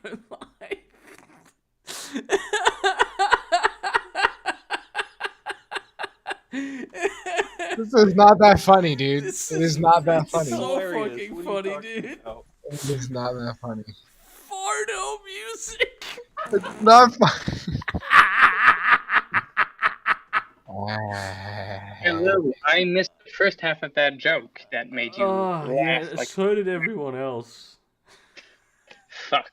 good life. This is not that funny, dude. It is not that It's funny. so Hilarious. fucking What are you funny, talking dude. about? It is not that funny. Fardo music. It's not funny. Hello, I missed the first half of that joke that made you Oh, laugh yeah, like so did everyone else. fuck.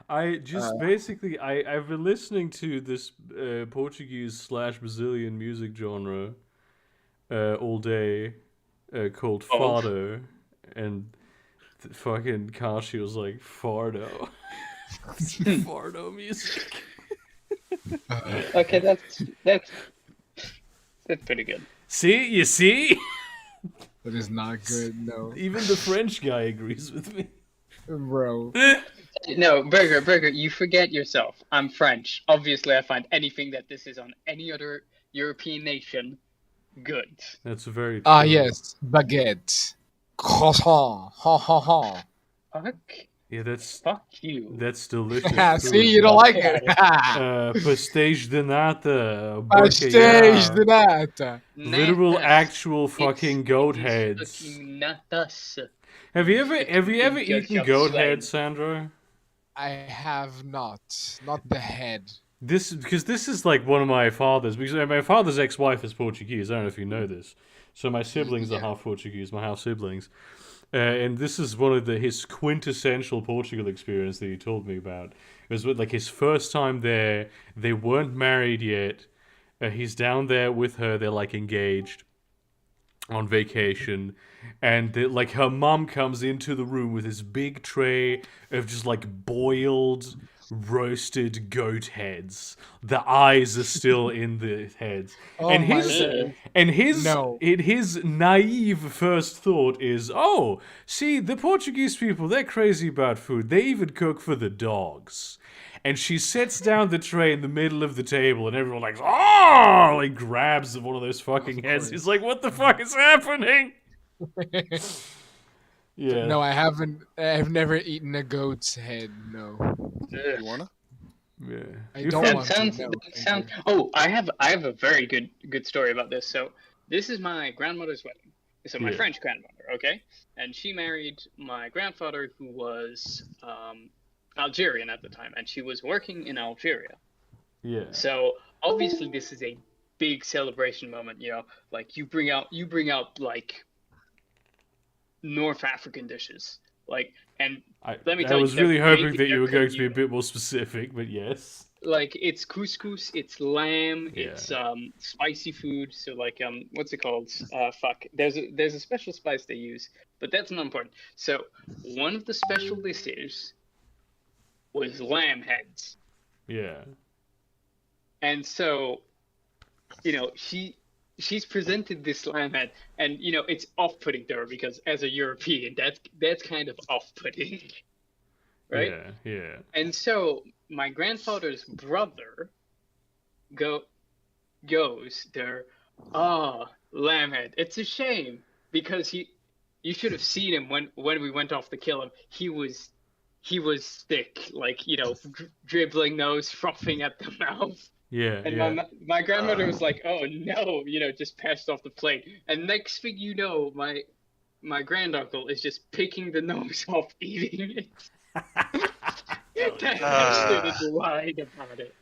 I just basically, I've been listening to this Portuguese/Brazilian music genre all day called Fado, and fucking Kashi was like, Fardo. Fardo music. Okay, that's pretty good. See? You see? That is not good, no. Even the French guy agrees with me. Bro. No, Burger, you forget yourself. I'm French. Obviously, I find anything that this is on any other European nation good. That's very true. Ah, yes. Baguette. Croissant. Ha ha ha. Fuck. Yeah, that's you. That's delicious. See, you don't like it. Pastéis de nata. Pastéis de bacalhau, nata. Literal, Natas. actual fucking goat It's heads. fucking natas. Have you ever Your eaten shop's goat slain. heads, Sandro? I have not. Not the head. Because this is like one of my father's. Because my father's ex-wife is Portuguese. I don't know if you know this. So my siblings are half Portuguese. My half siblings. And this is one of his quintessential Portugal experience that he told me about. It was like his first time there. They weren't married yet. He's down there with her. They're like engaged on vacation. And like her mom comes into the room with this big tray of just like boiled, roasted goat heads. The eyes are still in the heads. Oh and my his God. and his No. his naive first thought is, oh, see, the Portuguese people, they're crazy about food. They even cook for the dogs. And she sets down the tray in the middle of the table, and everyone like, oh, like grabs one of those fucking heads. He's like, what the fuck is happening? Yeah. No, I haven't. I've never eaten a goat's head. No. You wanna? Yeah. I You're don't from- want Sounds. to. No, That thank sounds. you. Oh, I have a very good story about this. So this is my grandmother's wedding. So my Yeah. French grandmother, okay, and she married my grandfather, who was Algerian at the time, and she was working in Algeria. Yeah. So obviously this is a big celebration moment, you know, like you bring out like North African dishes, like, and let me I tell you, was they're really hoping big, that you they're were going to be a communal. bit more specific, but yes. Like it's couscous, it's lamb, Yeah. it's spicy food. So like what's it called? There's a special spice they use, but that's not important. So one of the special dishes was lamb heads. Yeah. And so, you know, she's presented this lamb head, and you know it's off-putting to her because as a European, that's kind of off-putting, right? Yeah. Yeah. And so my grandfather's brother goes there. Lamb head. It's a shame because you should have seen him when we went off to kill him. He was sick, like, you know, dribbling nose, frothing at the mouth. Yeah. And Yeah. my grandmother was like, "Oh no," you know, just passed off the plate. And next thing you know, my granduncle is just picking the nose off, eating it. That bastard lied about it.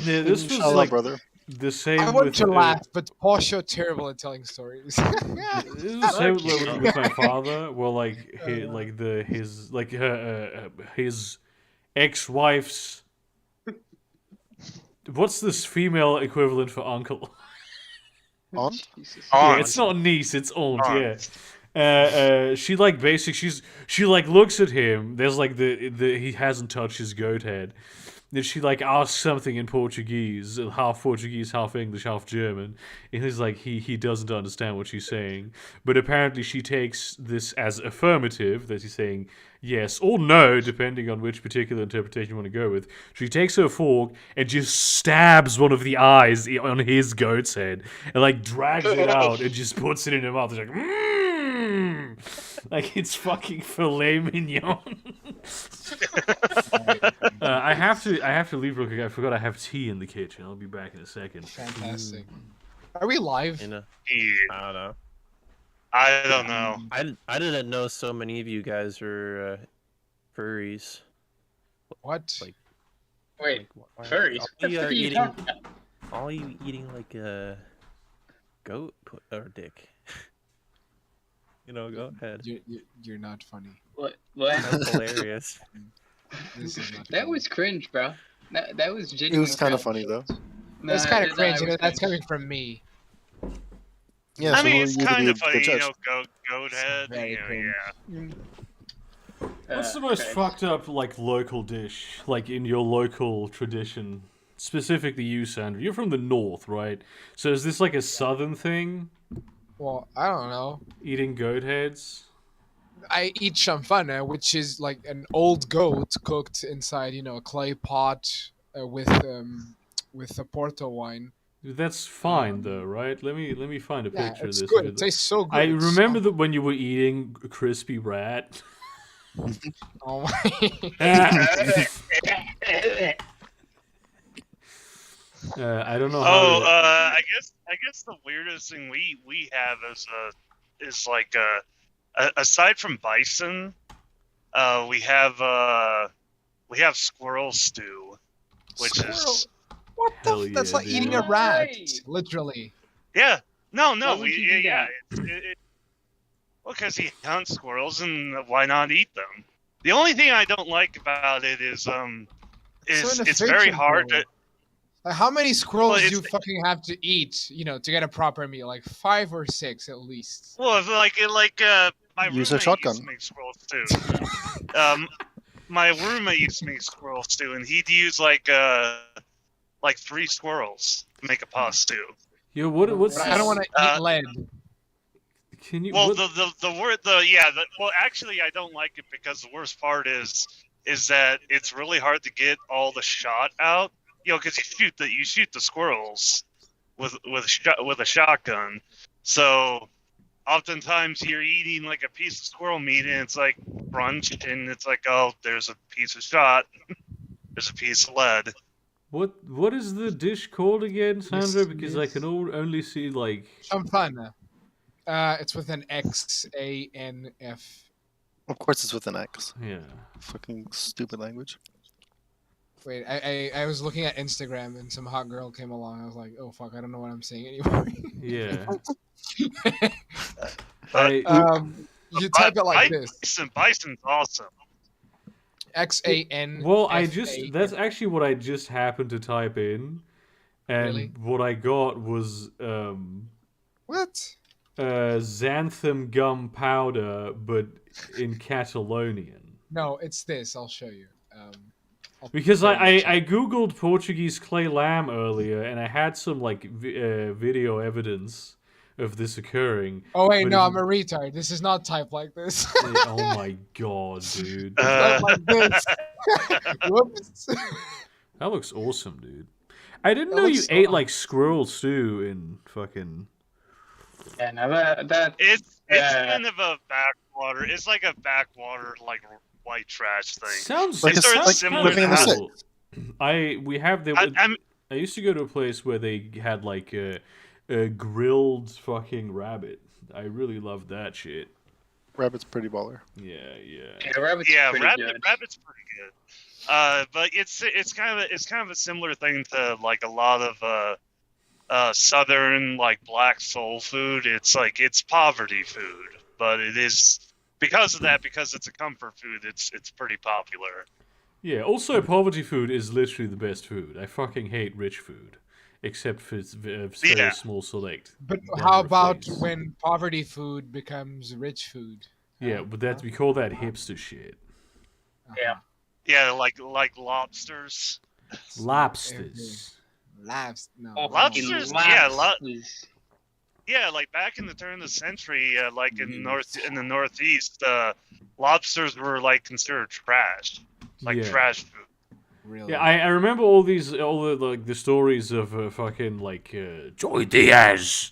Yeah, this was Inshallah, like brother. the same I want with to laugh, but Paul's so terrible at telling stories. This is the same with my father. Well, like his ex-wife's. What's this female equivalent for uncle? Aunt? Jesus. Yeah, it's not niece, it's aunt. Yeah. She like she like looks at him. There's like the he hasn't touched his goat head. Then she like asks something in Portuguese, half English, half German. And he's like he doesn't understand what she's saying. But apparently she takes this as affirmative, that he's saying yes or no, depending on which particular interpretation you want to go with. She takes her fork and just stabs one of the eyes on his goat's head and like drags it out and just puts it in her mouth. It's like, like it's fucking filet mignon. have to leave real quick. I forgot I have tea in the kitchen. I'll be back in a second. Fantastic. Are we live? You know, Yeah, I don't know. I don't know. I didn't know so many of you guys were furries. What? Like, Wait, why- furries? All What you the are fuck are you eating, talking about? all you eating like a goat or dick. Go ahead. You're not funny. What? That's hilarious. This is not That funny. was cringe, bro. That was It genuine. was kind of funny though. That's kind of cringe. That's coming from me. Yeah, I so mean, who it's are you to kind be of the funny, judge? goat head. Very cringe. Yeah. What's the most fucked up like local dish, like in your local tradition? Specifically, you, Sandra. You're from the north, right? So is this like a southern thing? Well, I don't know. Eating goat heads? I eat chamfana, which is like an old goat cooked inside, a clay pot with a Porto wine. That's fine though, right? Let me find a Yeah, picture it's of this. good. It tastes so good. I It's remember so- that when you were eating crispy rat. Oh my. I don't know how. Oh, to- I guess the weirdest thing we have is like aside from bison, we have squirrel stew, which Squirrel? is What the? Hell That's yeah, like eating dude. a rat, Why? literally. yeah. No, Why would you do yeah. that? Well, because he hunts squirrels, and why not eat them? The only thing I don't like about it is it's very inefficient, hard though. to. Like, how many squirrels Well, do you it's- fucking have to eat, to get a proper meal? Like 5 or 6 at least. Well, if my Use a roommate shotgun. used to make squirrel stew. My roommate used to make squirrel stew, and he'd use like 3 squirrels to make a pot stew. Yo, what's But I don't want to Uh, eat lead. Can you? Well, what- well, actually, I don't like it because the worst part is that it's really hard to get all the shot out. Because you shoot the squirrels with a shotgun. So oftentimes you're eating like a piece of squirrel meat and it's like crunch, and it's like, oh, there's a piece of shot, there's a piece of lead. what is the dish called again, Sandra? Yes, Because I yes. can only see like. Champana. It's with an XANF. Of course, it's with an X. Yeah. Fucking stupid language. Wait, I was looking at Instagram and some hot girl came along. I was like, oh fuck, I don't know what I'm saying anymore. Yeah. But You type it like this. Bison's awesome. XAN. Well, that's actually what I just happened to type in, and Really? what I got was What? xanthan gum powder, but in Catalonian. No, it's this. I'll show you. Because I googled Portuguese clay lamb earlier, and I had some like video evidence of this occurring. Oh wait, but no, it- I'm a retard. This is not typed like this. Oh my god, dude! Typed like this. Whoops. That looks awesome, dude. I didn't That know you looks so ate like squirrel stew in fucking. Yeah, no, that It's Yeah. kind of a backwater. It's like a backwater like white trash thing. Sounds Like It's sort of like similar living in the to city. cool. We have the. I used to go to a place where they had like a grilled fucking rabbit. I really loved that shit. Rabbit's pretty baller. Yeah. yeah, rabbit's Yeah, pretty good. rabbit's pretty good. But it's kind of a similar thing to like a lot of southern like black soul food. It's like it's poverty food, but it is because of that, because it's a comfort food. It's pretty popular. Yeah. Also, poverty food is literally the best food. I fucking hate rich food, except for its very Yeah. small select. But number how of about things. when poverty food becomes rich food? Yeah, but we call that hipster shit. Yeah. Yeah, like lobsters. Lobsters. Laughs. No. Oh, no. Lobsters, fucking yeah, lobsters. Yeah, like back in the turn of the century, like in the northeast, lobsters were like considered trash, like Yeah. trash food. Really? Yeah, I remember all the like the stories of fucking like Joy Diaz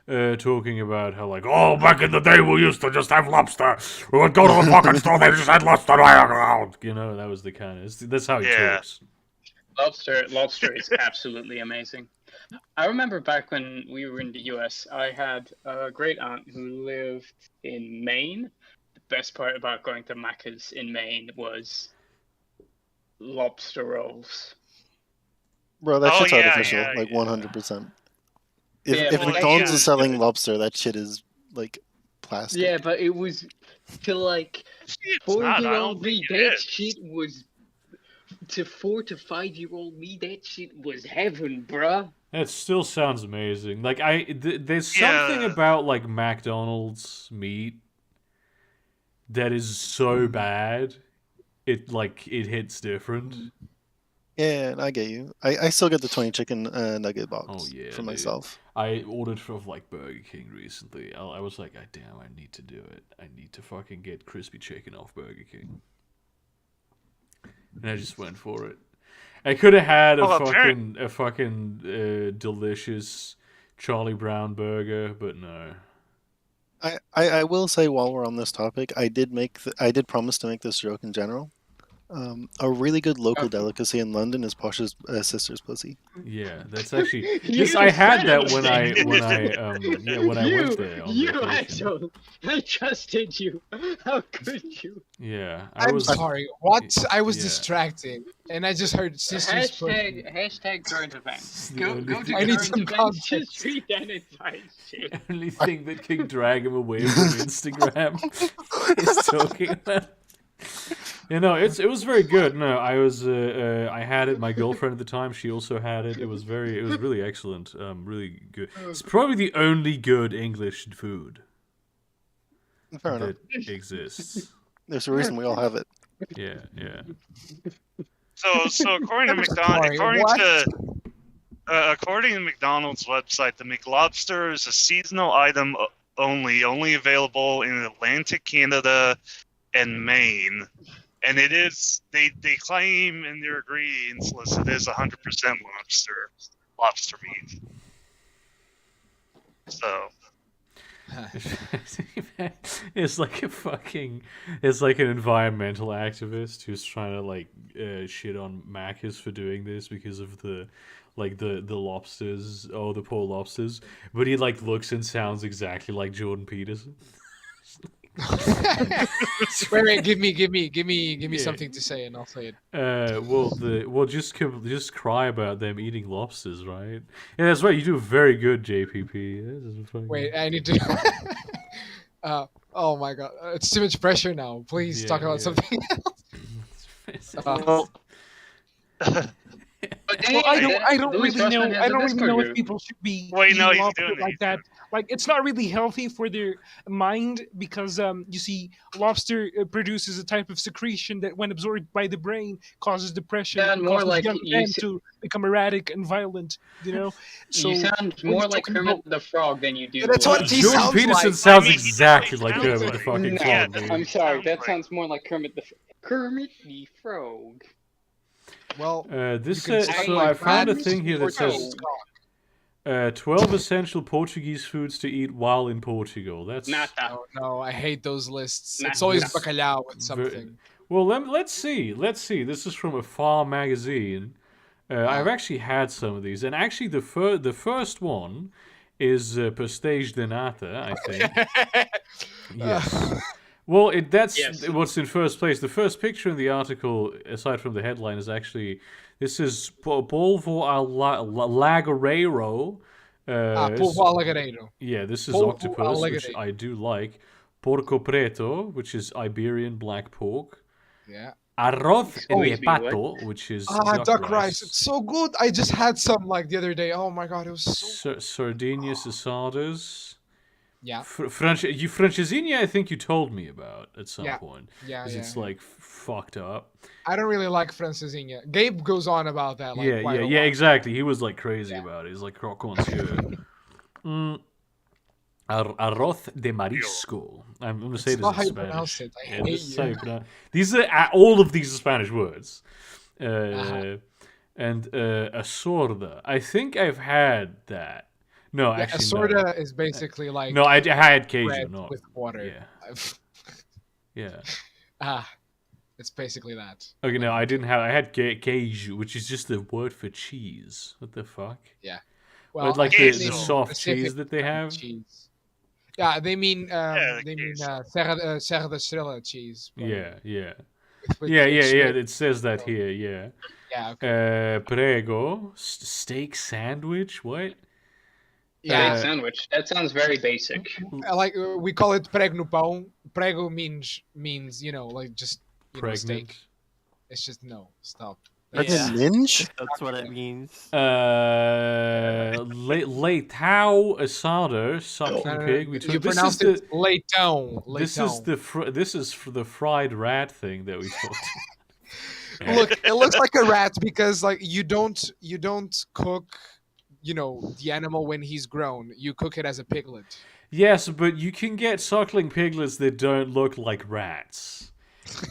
talking about how like, oh, back in the day we used to just have lobster. We would go to the fucking store, they just had lobster lying around. You know, that was the kind of, that's how he talks. Lobster is absolutely amazing. I remember back when we were in the US, I had a great aunt who lived in Maine. The best part about going to Macca's in Maine was lobster rolls. Bro, that Oh, shit's yeah, artificial, yeah, like yeah. 100%. If, Yeah, if well, McDonald's yeah. is selling lobster, that shit is like plastic. Yeah, but it was to like It's not. I 4-year-old don't me. think it That is. shit was to 4 to 5-year-old me. That shit was heaven, bruh. That still sounds amazing. Like there's Yeah. something about like McDonald's meat that is so bad, it hits different. Yeah, I get you. I still get the 20 chicken nugget box Oh yeah, for dude. myself. I ordered from like Burger King recently. I was like, God damn, I need to do it. I need to fucking get crispy chicken off Burger King, and I just went for it. I could have had a fucking delicious Charlie Brown burger, but no. I will say while we're on this topic, I did promise to make this joke in general. A really good local delicacy in London is Posh's sister's pussy. Yeah, that's actually You I had said that it. when I went there on You vacation. asshole! I trusted you. How could you? Yeah, I'm sorry. What? I was yeah. distracting, and I just heard sisters. Hashtag current events. Go only to thing- I need current some events. context. Just read that entire shit. The only thing that can drag him away from Instagram is talking about. You know, it was very good. No, I had it. My girlfriend at the time, she also had it. It was really excellent. Really good. It's probably the only good English food Fair enough. that exists. There's a reason we all have it. Yeah, yeah. So according to McDonald's, according to McDonald's website, the McLobster is a seasonal item only available in Atlantic Canada and Maine. And it is, they claim in their ingredients list it is 100% lobster meat. So. It's like an environmental activist who's trying to like shit on Macca's for doing this because of the lobsters, the poor lobsters, but he like looks and sounds exactly like Jordan Peterson. Wait, give me Yeah. something to say, and I'll say it. Just cry about them eating lobsters, right? Yeah, that's right. You do very good, JPP. This is fucking- Wait, I need to. Oh my god, it's too much pressure now. Please talk Yeah, about yeah. something else. Well, I don't really know. I don't really know if people should be Well, eating no, he's lobster doing it, like he's that. Like, it's not really healthy for their mind because you see, lobster produces a type of secretion that, when absorbed by the brain, causes depression. Yeah, and more causes like young you men see- to become erratic and violent. You know, so You sound when more you're like talking Kermit about- the Frog than you do. Yeah, that's what he Jordan sounds Peterson like. sounds I mean, exactly he like sounds Kermit the like- fucking No, Frog, dude. I'm sorry. Sounds That like- sounds more like Kermit the Frog. Well, This you can say so like I found a that, thing here that or says no. 12 essential Portuguese foods to eat while in Portugal. That's Nada. no, I hate those lists. Nah, It's always that's bacalhau with very- something. well. Let's see. This is from a farm magazine. I've actually had some of these, and actually the first one is Pastéis de Nata, I think. Yes. Well, that's Yes. what's in first place. The first picture in the article, aside from the headline, is actually this is Polvo al Lagoreiro. Polvo alagareiro. Yeah, this is Polvo octopus, which alligator. I do like. Porco preto, which is Iberian black pork. Yeah. Arroz Always de be pato, which is Duck rice. It's so good. I just had some like the other day. Oh my god, it was so. Sardinias asadas. Yeah. Francesinha, I think you told me about at some Yeah. point. Yeah, Because yeah. it's like fucked up. I don't really like francesinha. Gabe goes on about that. Like, Yeah, quite a yeah, lot. exactly. He was like crazy Yeah. about it. He's like croque-monsieur. Arroz de marisco. I'm going to say It's this not in how you Spanish. pronounce it. I Yeah, hate this is how you. you pronounce- These are all of these are Spanish words. Uh-huh. And a sorda. I think I've had that. No, Yeah, actually, sorta is basically like no. I had Keiju, bread not with water. yeah, yeah. Ah, it's basically that. Okay, no, Like, I didn't have. I had Keiju, which is just the word for cheese. What the fuck? well, like I the think they mean soft specific cheese that they kind of have. Cheese. Yeah, they mean the they mean cheese. Serra da Estrela cheese. but Yeah, with yeah. it's made- It says that here. Yeah. Yeah, okay. Prego, steak sandwich. What? Yeah, Steak sandwich. That sounds very basic. like we call it prego no pão. Prego means like just Pregnant. steak. It's just no stop. That's Yeah. minge? That's what it means. Leitão asado, sucking pig. We You took, this is pronounced the it leitão. this is the this is for the fried rat thing that we talked. Look, it looks like a rat because like you don't cook, the animal when he's grown. You cook it as a piglet. Yes, but you can get suckling piglets that don't look like rats.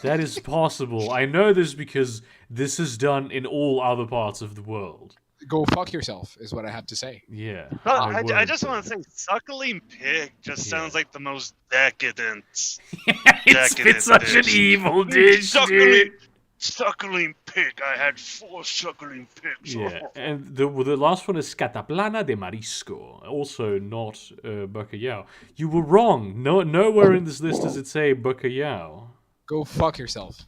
That is possible. I know this because this is done in all other parts of the world. Go fuck yourself is what I have to say. Yeah. I would. just want to say, suckling pig just Yeah. sounds like the most decadent. It's such an dish. evil dish, dude. Suckling pig. I had 4 suckling pigs. Yeah, and the last one is Cataplana de Marisco, also not bacalhau. You were wrong. Nowhere in this list does it say bacalhau. Go fuck yourself.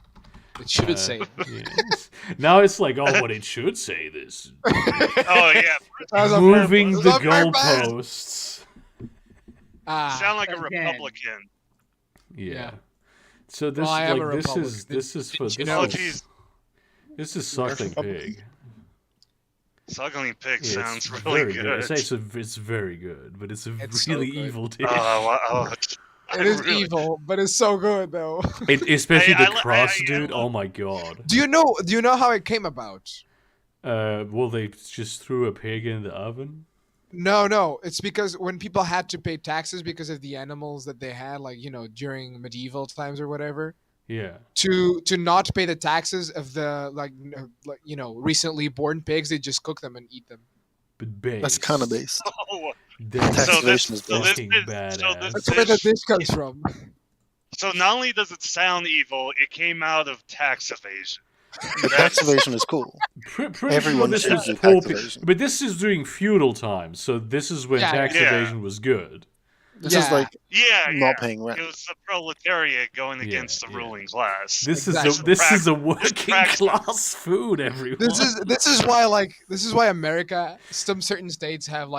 It should say. Yes. Now it's like, oh, what it should say this. Oh yeah, That was on Moving purpose. the That was on purpose. goalposts. Ah, sound like a Again. Republican. Yeah. Yeah. So this Well, I is am like a this Republican. is for Didn't you this know? Oh is, jeez, this is suckling pig. suckling pig Yeah, sounds it's really very good. It's very good, but it's a It's so really good. evil dish. Wow. it is evil, but it's so good though. Especially I the li- I- crust, I dude. love- Oh my god. Do you know how it came about? Well, they just threw a pig in the oven. No, it's because when people had to pay taxes because of the animals that they had, like during medieval times or whatever, Yeah. to not pay the taxes of the recently born pigs, they just cook them and eat them. But base. That's kind of base. Oh, That's so this, Taxation is so this, fucking is- badass. so this That's where the dish, dish comes from. so not only does it sound evil, it came out of tax evasion. The tax evasion is cool. Pretty Everyone sure should this do was poor tax pe- evasion. But this is during feudal times, so this is when Yeah, tax yeah. evasion was good. This is like Yeah, not paying rent. It was the proletariat going Yeah, against the yeah. ruling class. This Exactly. is this is a This working practice. class food, everyone. This is why America, some certain states have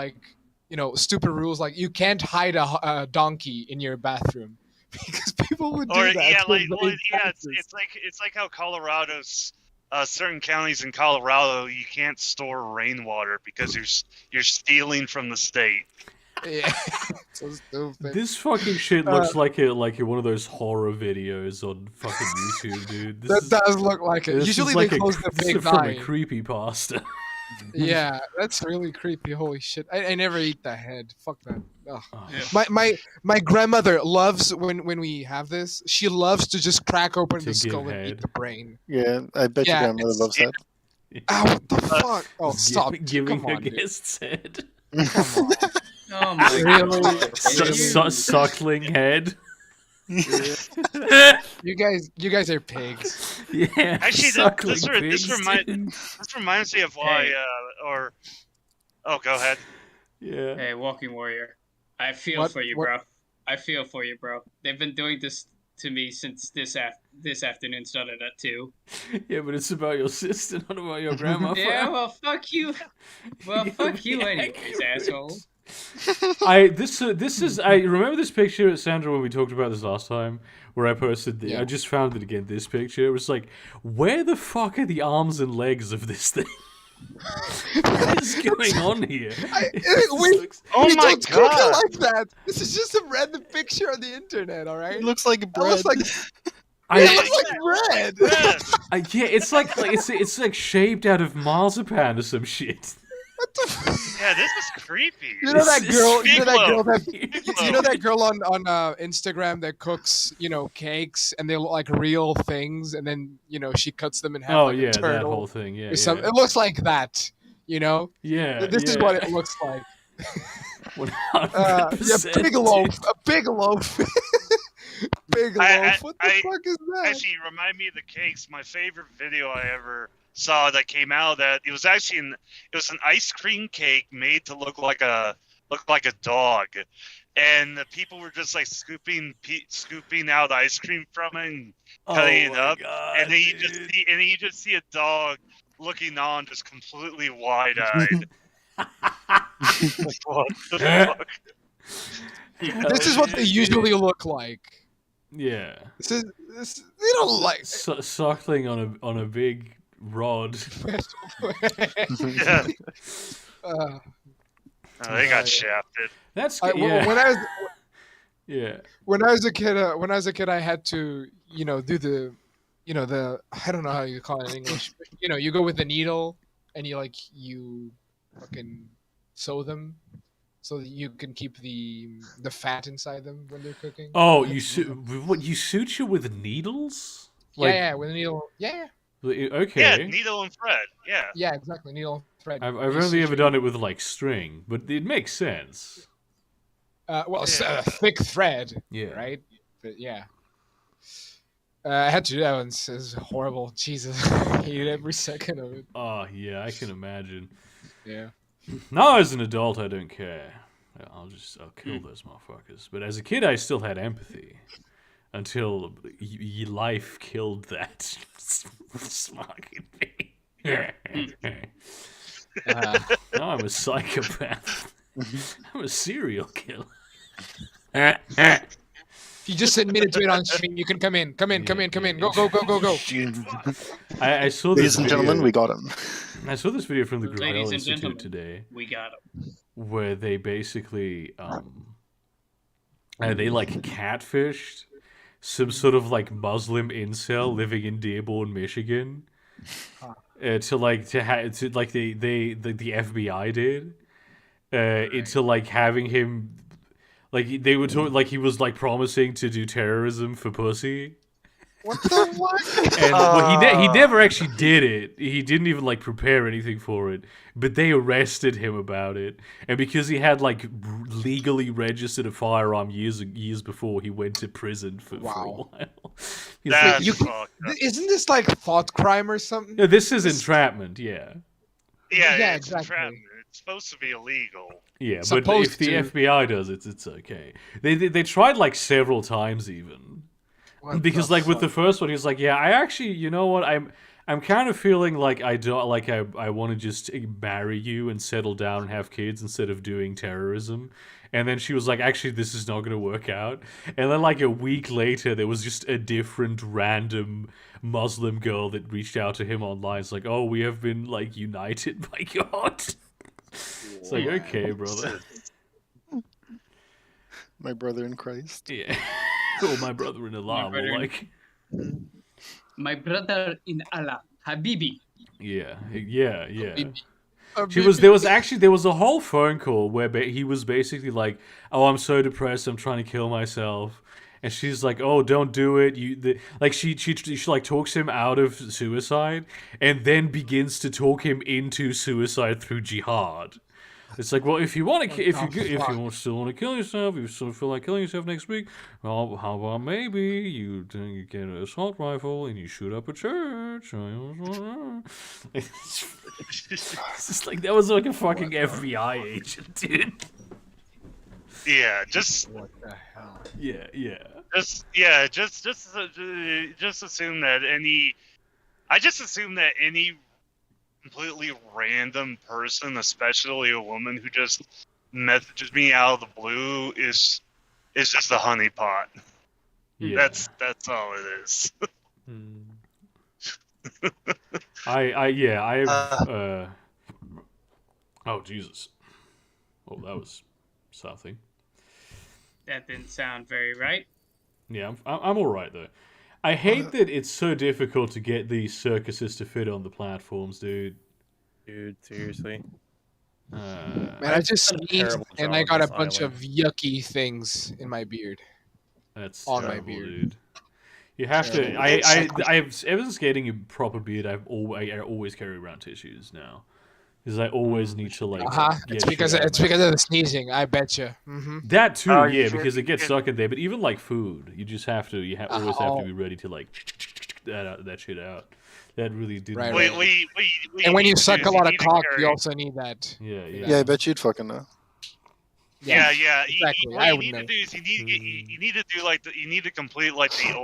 stupid rules like you can't hide a donkey in your bathroom because people would do Or that. yeah, to like evade well, yeah, taxes. it's like how Colorado's certain counties in Colorado you can't store rainwater because you're stealing from the state. Yeah. So stupid. This fucking shit looks like one of those horror videos on fucking YouTube, dude. This That does look like it. this Usually is like they close the this is big from a eye. creepy pasta. Yeah, that's really creepy. Holy shit! I never eat the head. Fuck that. Ugh. Oh, Yeah. My grandmother loves when we have this. She loves to just crack open To the give skull and head. eat the brain. Yeah, I bet Yeah, your grandmother it's- loves that. Ah, what the fuck? Oh, Gi- stop! Giving Come a on, dude. guest's head. Come on. Oh my Really? god. Suckling head. You guys are pigs. Yeah. Actually, suckling this pigs, reminds dude. this reminds me of why go ahead. Yeah. Hey, Walking Warrior. I feel What- for you, what- bro. I feel for you, bro. They've been doing this to me since this afternoon started at 2. Yeah, but it's about your sister, not about your grandma. Yeah, fam. well, fuck you. Well, Yeah, fuck you yeah, anyways, accurate. asshole. This is I remember this picture, Sandra, when we talked about this last time, where I posted the Yeah. I just found it again. This picture, it was like, where the fuck are the arms and legs of this thing? What is going on here? It just looks- Oh we my don't cook it god! like that. This is just a random picture on the internet. All right. It looks like That bread. looks like I- it looks like bread. Yes. yeah, it's like it's like shaped out of marzipan or some shit. What the? F- Yeah, this is creepy. You know that This is girl. You know that girl that. Meatloaf. You know that girl on Instagram that cooks, cakes, and they look like real things, and then she cuts them in half Oh like yeah, a that turtle whole thing. Yeah, or something. yeah. It looks like that. Yeah, This is yeah. what it looks like. 100%. Big loaf. A big loaf. Big loaf. What the fuck is that? Actually, remind me of the cakes. My favorite video I ever saw that came out that it was actually an ice cream cake made to look like a dog, and the people were just like scooping out ice cream from it and cutting it up, and then you just see a dog looking on, just completely wide-eyed. What the fuck? This is what they usually look like. Yeah. This they don't like. Suckling on a big rod. Yeah. They got shafted. That's good. Yeah. When I was a kid, I had to, do the, I don't know how you call it in English. But, you go with the needle and you fucking sew them so that you can keep the fat inside them when they're cooking. Oh, you suture with needles? Yeah, with a needle. Yeah. Okay. Yeah, needle and thread. Yeah. Yeah, exactly. Needle and thread. I've only ever done it with like string, but it makes sense. Thick thread. Yeah. Right. But yeah. I had to do that one. It was horrible. Jesus, I hated every second of it. Oh yeah, I can imagine. Yeah. Now as an adult, I don't care. I'll kill those motherfuckers. But as a kid, I still had empathy. Until life killed that fucking thing. Now I'm a psychopath. I'm a serial killer. If you just admitted to it on stream, you can come in. Come in. Go. I saw this. Ladies and gentlemen, we got him. I saw this video from the Grinnell Ladies and Institute gentlemen, today. we got him. Where they basically they like catfished some sort of like Muslim incel living in Dearborn, Michigan, the FBI did into like having him like they were talking like he was like promising to do terrorism for pussy. What the what? And well, he never actually did it. He didn't even like prepare anything for it. But they arrested him about it, and because he had like legally registered a firearm years before, he went to prison for a while. Isn't this like thought crime or something? Yeah, this is entrapment. Yeah. Yeah, it's exactly. entrapment. It's supposed to be illegal. Yeah, but if the FBI does it, it's okay. They tried like several times even. Because like with the first one, he's like, yeah, I actually, you know what, I'm kind of feeling like I want to just marry you and settle down and have kids instead of doing terrorism. And then she was like, actually, this is not going to work out. And then like a week later, there was just a different random Muslim girl that reached out to him online. It's like, oh, we have been like united by God. It's like, okay, brother. My brother in Christ. Yeah. Or my brother in Allah, like. My brother in Allah, Habibi. Yeah. There was a whole phone call where he was basically like, "Oh, I'm so depressed, I'm trying to kill myself," and she's like, "Oh, don't do it." She like talks him out of suicide, and then begins to talk him into suicide through jihad. It's like, well, if you want to, still want to kill yourself, you still feel like killing yourself next week, well, how about maybe you get an assault rifle and you shoot up a church? It's just like that was like a fucking FBI agent, dude. Yeah, just What the hell? Yeah. Just assume that any completely random person, especially a woman who just messages me out of the blue, is just a honeypot. Yeah. That's all it is. Oh Jesus! Oh, that was something. That didn't sound very right. Yeah, I'm all right though. I hate that it's so difficult to get these circuses to fit on the platforms, dude. Dude, seriously. Man, I just sneezed and I got a bunch of yucky things in my beard. That's on terrible, my beard. dude. You have to. Ever since getting a proper beard, I always carry around tissues now. because I always need to like get It's shit because out of it's my- because of the sneezing. I bet you. that too, Oh, yeah, you because it gets can- stuck in there. But even like food, you just have to, always have to Oh. be ready to like that shit out. That really did. Right, We, right. we And when you need suck to- a lot you of need to cock, carry- you also need that. Yeah, Yeah, I bet you'd fucking know. Yeah. Exactly. What I you would need know. to do is you need to do like you need to complete like the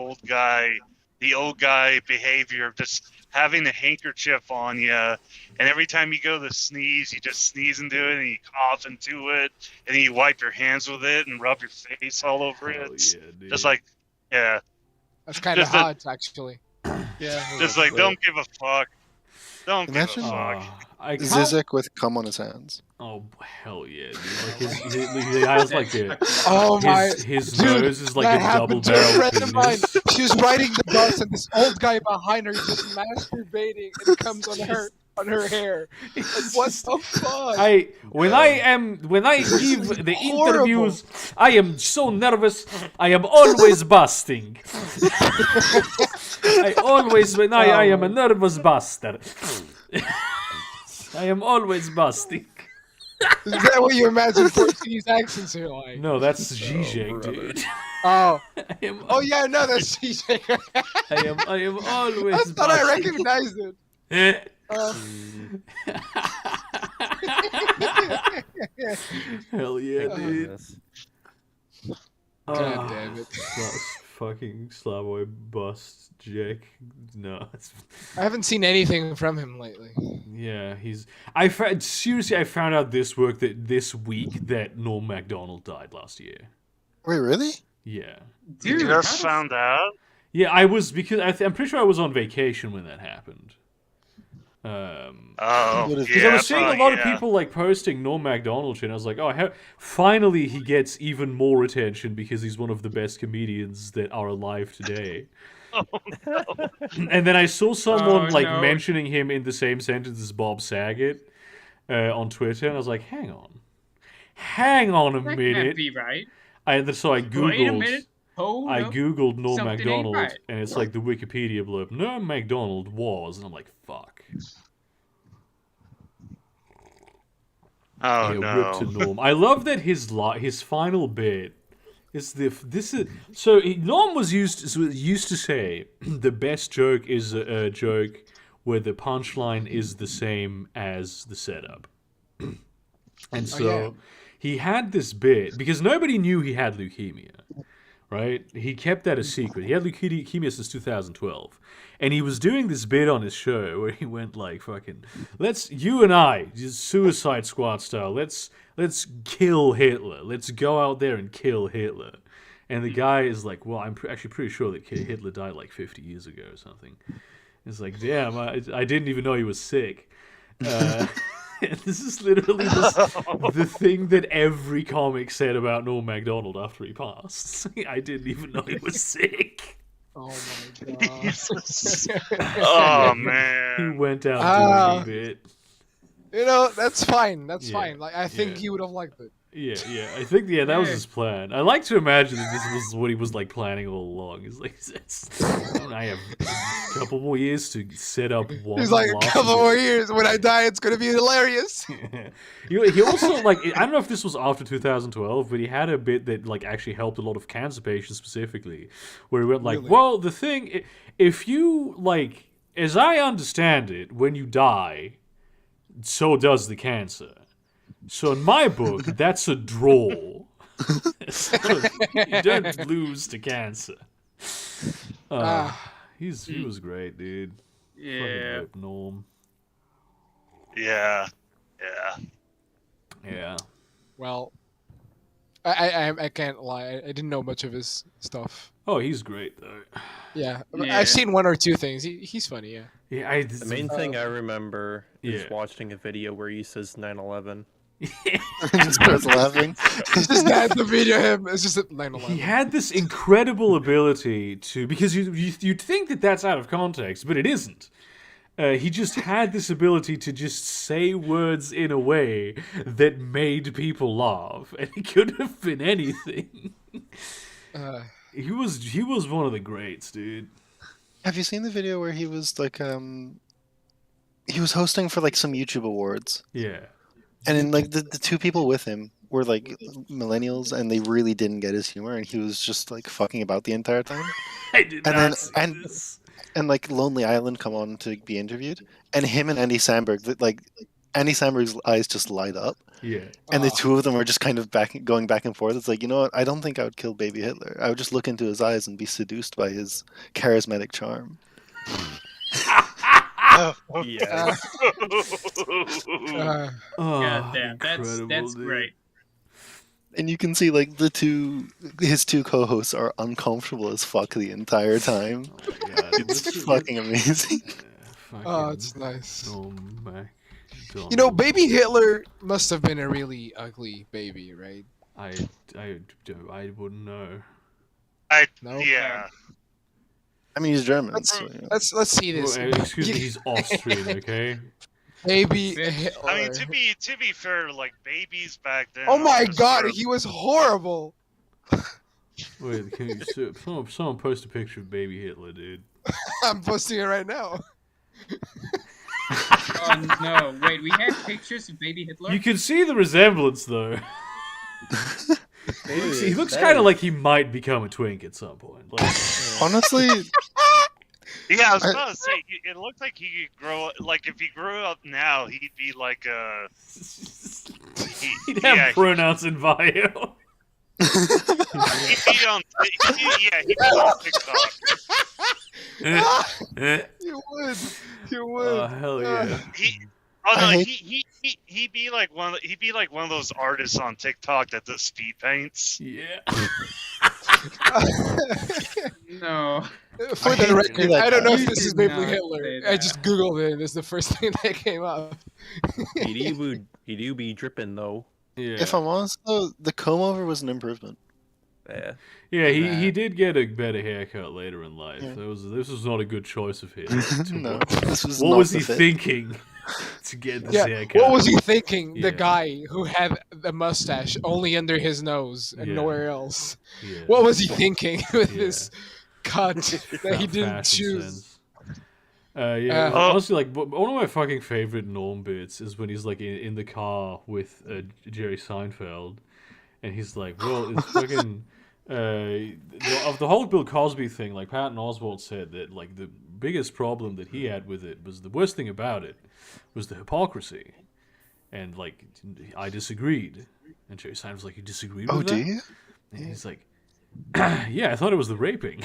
old guy behavior of just having a handkerchief on you, and every time you go to sneeze, you just sneeze into it and you cough into it, and then you wipe your hands with it and rub your face all over Hell it. yeah, dude. Just like, yeah, That's kind of Just a- hot, actually. Yeah. just like don't give a fuck. Don't Imagine- give a fuck. I can't. Zizek with cum on his hands. Oh hell yeah, dude! Like the guy has like a Oh my. his Dude, nose is like that a double happened to a barrel friend of mine. penis. She was riding the bus, and this old guy behind her just masturbating, and it comes on her hair. Like, what the fuck? When I give the horrible. interviews, I am so nervous. I am always busting. I am a nervous buster. I am always busting. Is that what you imagine Portuguese accents are like? No, that's Zizek, dude. Oh. I am, Oh yeah, no, that's CJ. I am always. I thought I busting. recognized it. Hell yeah, dude. Yes. God damn it. Fucking Slavoy bust Jack. No, I haven't seen anything from him lately. yeah, he's. Seriously, I found out this week that Norm MacDonald died last year. Wait, really? Yeah, You Dude, just found out? yeah. I was because I'm pretty sure I was on vacation when that happened. Oh, What is- Because yeah, I was seeing a probably, lot of yeah. people like posting Norm MacDonald shit. And I was like, oh, finally he gets even more attention because he's one of the best comedians that are alive today. Oh, no. And then I saw someone Oh, like no. mentioning him in the same sentence as Bob Saget on Twitter, and I was like, hang on a That can't minute. be right. So I Wait a googled. minute. Hold I up. googled Norm Something ain't MacDonald, right. and it's like the Wikipedia blurb. Norm MacDonald was, and I'm like, fuck. Oh, Yeah, rip to no. Norm. I love that his final bit is Norm was used to say the best joke is a joke where the punchline is the same as the setup, and so yeah. he had this bit because nobody knew he had leukemia. Right? He kept that a secret. He had leukemia since 2012. And he was doing this bit on his show where he went like, fucking, you and I, just Suicide Squad style, let's kill Hitler. Let's go out there and kill Hitler. And the guy is like, well, I'm actually pretty sure that Hitler died like 50 years ago or something. It's like, damn, I didn't even know he was sick. This is literally the thing that every comic said about Norm MacDonald after he passed. I didn't even know he was sick. Oh my god. Oh, He man. went out doing a bit. You know, that's fine. That's Yeah, fine. Like I think yeah. he would have liked it. Yeah. I think that was Yeah. his plan. I like to imagine that this was what he was like planning all along. He's like, I have a couple more years to set up one. He's like, a last couple bit." more years. When I die, it's gonna be hilarious. He also like I don't know if this was after 2012, but he had a bit that like actually helped a lot of cancer patients specifically, where he went like, Really? well, the thing, if you like, as I understand it, when you die, so does the cancer. So in my book, that's a draw. So you don't lose to cancer. He was great, dude. Fucking Yeah. rip Norm. Yeah. Yeah. Well, I can't lie. I didn't know much of his stuff. Oh, he's great though. Yeah, Yeah. I've seen one or two things. He's funny. Yeah. Yeah, The main thing I remember is Yeah. watching a video where he says 9/11. Just starts laughing. It's just that the video of him. It's just at 9/11. He had this incredible ability to, because you'd think that that's out of context, but it isn't. He just had this ability to just say words in a way that made people laugh, and it could have been anything. He was one of the greats, dude. Have you seen the video where he was like he was hosting for like some YouTube awards, Yeah. and then like the two people with him were like millennials, and they really didn't get his humor, and he was just like fucking about the entire time. I did And not then see this. and like Lonely Island come on to be interviewed, and him and Andy Samberg, like Andy Samberg's eyes just light up, Yeah. and the Oh. two of them are just kind of going back and forth. It's like, you know what? I don't think I would kill baby Hitler. I would just look into his eyes and be seduced by his charismatic charm. Yeah. Uh, Oh, God damn, incredible, that's dude. great. And you can see like his two co-hosts are uncomfortable as fuck the entire time. Oh my god. It's fucking amazing. oh, it's nice. MacDonald. You know, baby Hitler must have been a really ugly baby, right? I wouldn't know. No. Yeah. I mean, he's German. Let's- So, yeah. Let's see this. Excuse me, he's Austrian, okay? Baby I Hitler. I mean, to be fair, like babies back then. Oh my were just god, sort of- he was horrible. Wait, can you someone post a picture of baby Hitler, dude? I'm posting it right now. Oh no! Wait, we have pictures of baby Hitler. You can see the resemblance, though. He looks kind of like he might become a twink at some point. Like, Honestly, Yeah, I was about to say, it looked like he could grow. Like if he grew up now, he'd be like a. he'd have yeah, pronouns in bio. He'd be on. He'd be on TikTok. You would. You would. Oh hell yeah! Oh no, I he'd be like one. He'd be like one of those artists on TikTok that does speed paints. Yeah. No. For I hate the to record, do that, I don't know guys. if this You is did baby not Hitler. say I that. just googled it. It's the first thing that came up. He do be dripping though. Yeah. if I'm honest though, the comb over was an improvement. Yeah. Yeah, he That. did get a better haircut later in life. Yeah. This was not a good choice of his. No, this was What not was the he fit. thinking to get this Yeah, haircut? what was he thinking? Yeah. The guy who had the mustache only under his nose and Yeah. nowhere else. Yeah. What was he thinking with Yeah. this cut that he didn't Fashion choose? sense. Yeah, honestly, like one of my fucking favorite Norm bits is when he's like in the car with Jerry Seinfeld, and he's like, "Well, it's fucking of the whole Bill Cosby thing." Like Patton Oswalt said that like the biggest problem that he had with it was the worst thing about it was the hypocrisy, and like I disagreed, and Jerry Seinfeld's like, "You disagreed with Oh, that?" do you? And he's like, "Yeah, I thought it was the raping."